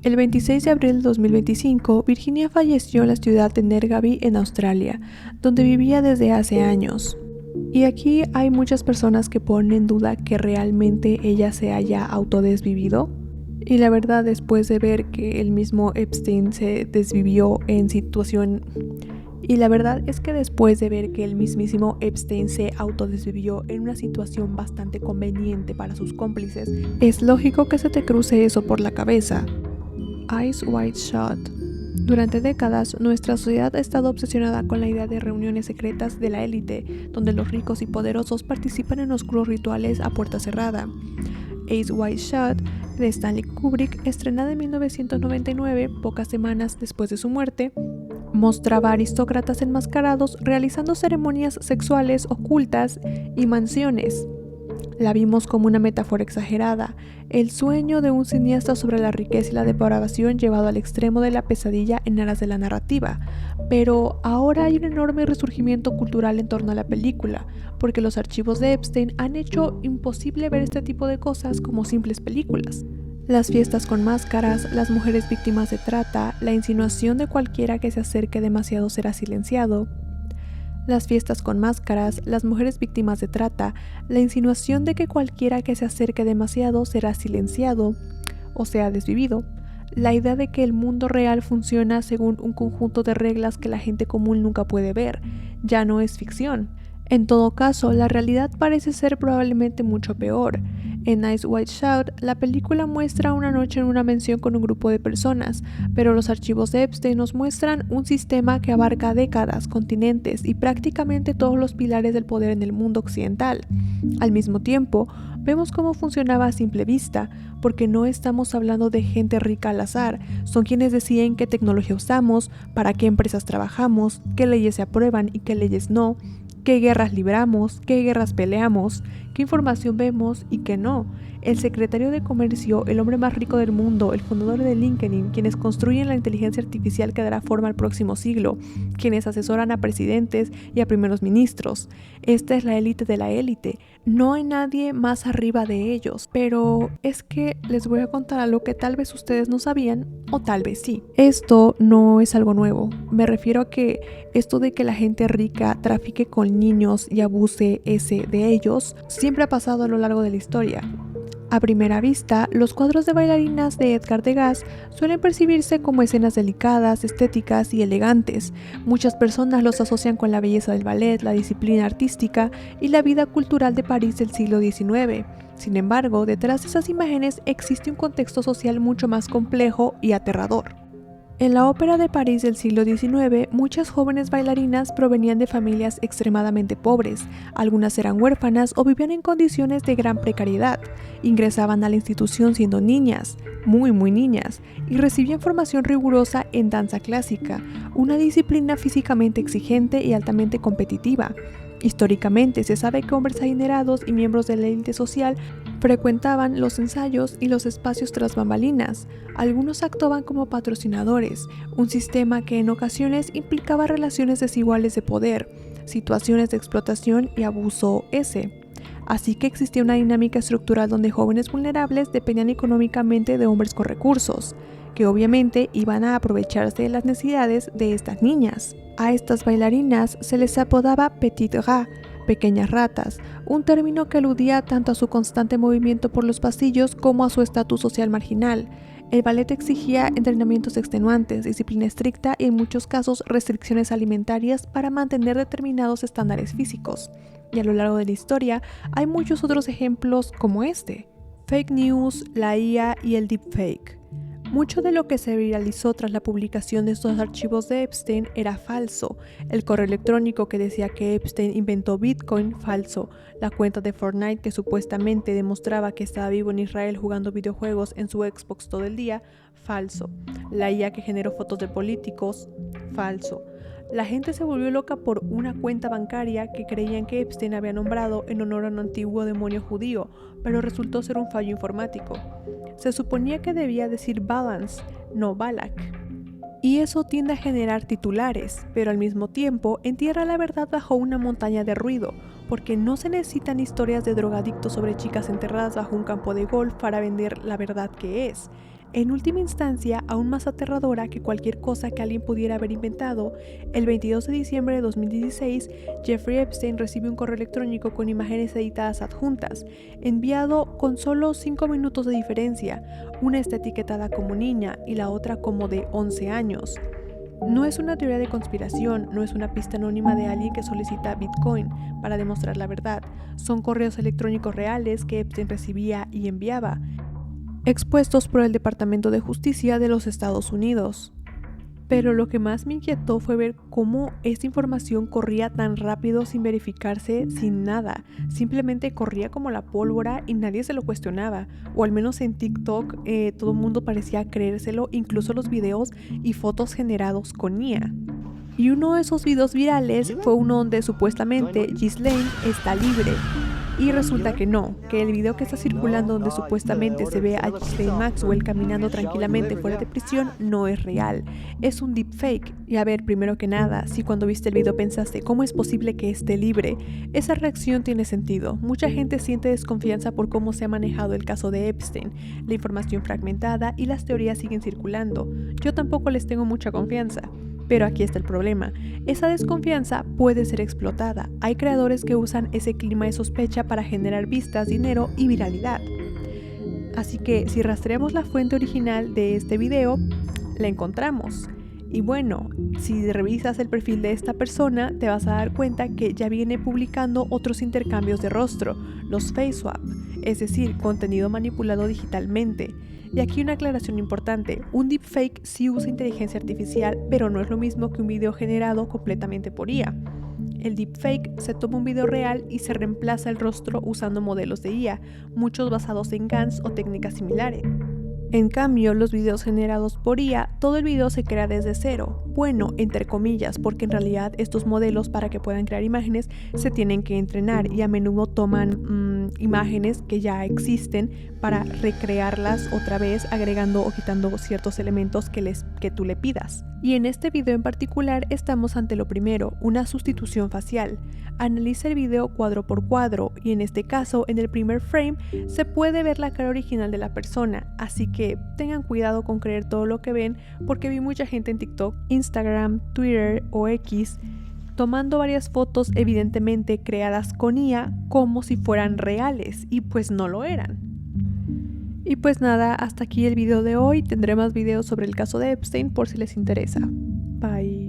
El 26 de abril de 2025, Virginia falleció en la ciudad de Nergaby, en Australia, donde vivía desde hace años. Y aquí hay muchas personas que ponen en duda que realmente ella se haya autodesvivido. Y la verdad, después de ver que el mismo Epstein se desvivió en situación... Y la verdad es que después de ver que el mismísimo Epstein se autodesvivió en una situación bastante conveniente para sus cómplices, es lógico que se te cruce eso por la cabeza. Eyes Wide Shut. Durante décadas, nuestra sociedad ha estado obsesionada con la idea de reuniones secretas de la élite, donde los ricos y poderosos participan en oscuros rituales a puerta cerrada. Eyes Wide Shut, de Stanley Kubrick, estrenada en 1999, pocas semanas después de su muerte, mostraba aristócratas enmascarados realizando ceremonias sexuales ocultas y mansiones. La vimos como una metáfora exagerada, el sueño de un cineasta sobre la riqueza y la depravación llevado al extremo de la pesadilla en aras de la narrativa. Pero ahora hay un enorme resurgimiento cultural en torno a la película, porque los archivos de Epstein han hecho imposible ver este tipo de cosas como simples películas. Las fiestas con máscaras, las mujeres víctimas de trata, la insinuación de cualquiera que se acerque demasiado será silenciado. Las fiestas con máscaras, las mujeres víctimas de trata, la insinuación de que cualquiera que se acerque demasiado será silenciado, o sea, desvivido. La idea de que el mundo real funciona según un conjunto de reglas que la gente común nunca puede ver, ya no es ficción. En todo caso, la realidad parece ser probablemente mucho peor. En Eyes Wide Shut, la película muestra una noche en una mansión con un grupo de personas, pero los archivos de Epstein nos muestran un sistema que abarca décadas, continentes y prácticamente todos los pilares del poder en el mundo occidental. Al mismo tiempo, vemos cómo funcionaba a simple vista, porque no estamos hablando de gente rica al azar, son quienes deciden qué tecnología usamos, para qué empresas trabajamos, qué leyes se aprueban y qué leyes no, qué guerras libramos, qué guerras peleamos, qué información vemos y qué no. El secretario de Comercio, el hombre más rico del mundo, el fundador de LinkedIn, quienes construyen la inteligencia artificial que dará forma al próximo siglo, quienes asesoran a presidentes y a primeros ministros. Esta es la élite de la élite. No hay nadie más arriba de ellos. Pero es que les voy a contar algo que tal vez ustedes no sabían, o tal vez sí. Esto no es algo nuevo. Me refiero a que esto de que la gente rica trafique con niños y abuse de ellos, siempre ha pasado a lo largo de la historia. A primera vista, los cuadros de bailarinas de Edgar Degas suelen percibirse como escenas delicadas, estéticas y elegantes. Muchas personas los asocian con la belleza del ballet, la disciplina artística y la vida cultural de París del siglo XIX. Sin embargo, detrás de esas imágenes existe un contexto social mucho más complejo y aterrador. En la ópera de París del siglo XIX, muchas jóvenes bailarinas provenían de familias extremadamente pobres, algunas eran huérfanas o vivían en condiciones de gran precariedad, ingresaban a la institución siendo niñas, muy niñas, y recibían formación rigurosa en danza clásica, una disciplina físicamente exigente y altamente competitiva. Históricamente se sabe que hombres adinerados y miembros de la élite social frecuentaban los ensayos y los espacios tras bambalinas. Algunos actuaban como patrocinadores, un sistema que en ocasiones implicaba relaciones desiguales de poder, situaciones de explotación y abuso Así que existía una dinámica estructural donde jóvenes vulnerables dependían económicamente de hombres con recursos, que obviamente iban a aprovecharse de las necesidades de estas niñas. A estas bailarinas se les apodaba Petites Rats, pequeñas ratas, un término que aludía tanto a su constante movimiento por los pasillos como a su estatus social marginal. El ballet exigía entrenamientos extenuantes, disciplina estricta y en muchos casos restricciones alimentarias para mantener determinados estándares físicos. Y a lo largo de la historia hay muchos otros ejemplos como este. Fake news, la IA y el deepfake. Mucho de lo que se viralizó tras la publicación de estos archivos de Epstein era falso. El correo electrónico que decía que Epstein inventó Bitcoin, falso. La cuenta de Fortnite que supuestamente demostraba que estaba vivo en Israel jugando videojuegos en su Xbox todo el día, falso. La IA que generó fotos de políticos, falso. La gente se volvió loca por una cuenta bancaria que creían que Epstein había nombrado en honor a un antiguo demonio judío, pero resultó ser un fallo informático. Se suponía que debía decir Balance, no Balak. Y eso tiende a generar titulares, pero al mismo tiempo entierra la verdad bajo una montaña de ruido, porque no se necesitan historias de drogadictos sobre chicas enterradas bajo un campo de golf para vender la verdad que es. En última instancia, aún más aterradora que cualquier cosa que alguien pudiera haber inventado, el 22 de diciembre de 2016, Jeffrey Epstein recibe un correo electrónico con imágenes editadas adjuntas, enviado con solo 5 minutos de diferencia. Una está etiquetada como niña y la otra como de 11 años. No es una teoría de conspiración, no es una pista anónima de alguien que solicita Bitcoin para demostrar la verdad. Son correos electrónicos reales que Epstein recibía y enviaba, expuestos por el Departamento de Justicia de los Estados Unidos. Pero lo que más me inquietó fue ver cómo esta información corría tan rápido sin verificarse, sin nada. Simplemente corría como la pólvora y nadie se lo cuestionaba. O al menos en TikTok todo el mundo parecía creérselo, incluso los videos y fotos generados con IA. Y uno de esos videos virales fue uno donde supuestamente Ghislaine está libre. Y resulta que no, que el video que está circulando donde supuestamente se ve a Ghislaine Maxwell caminando tranquilamente fuera de prisión no es real, es un deepfake. Y a ver, primero que nada, si cuando viste el video pensaste ¿cómo es posible que esté libre? Esa reacción tiene sentido. Mucha gente siente desconfianza por cómo se ha manejado el caso de Epstein, la información fragmentada y las teorías siguen circulando. Yo tampoco les tengo mucha confianza. Pero aquí está el problema. Esa desconfianza puede ser explotada. Hay creadores que usan ese clima de sospecha para generar vistas, dinero y viralidad. Así que si rastreamos la fuente original de este video, la encontramos. Y bueno, si revisas el perfil de esta persona, te vas a dar cuenta que ya viene publicando otros intercambios de rostro, los face swap, es decir, contenido manipulado digitalmente. Y aquí una aclaración importante, un deepfake sí usa inteligencia artificial, pero no es lo mismo que un video generado completamente por IA. El deepfake se toma un video real y se reemplaza el rostro usando modelos de IA, muchos basados en GANs o técnicas similares. En cambio, los videos generados por IA, todo el video se crea desde cero. Bueno, entre comillas, porque en realidad estos modelos para que puedan crear imágenes se tienen que entrenar y a menudo toman imágenes que ya existen para recrearlas otra vez agregando o quitando ciertos elementos que tú le pidas. Y en este video en particular estamos ante lo primero, una sustitución facial. Analiza el video cuadro por cuadro y en este caso en el primer frame se puede ver la cara original de la persona, así que tengan cuidado con creer todo lo que ven porque vi mucha gente en TikTok, Instagram, Twitter o X tomando varias fotos evidentemente creadas con IA como si fueran reales y pues no lo eran. Y pues nada, hasta aquí el video de hoy. Tendré más videos sobre el caso de Epstein por si les interesa. Bye.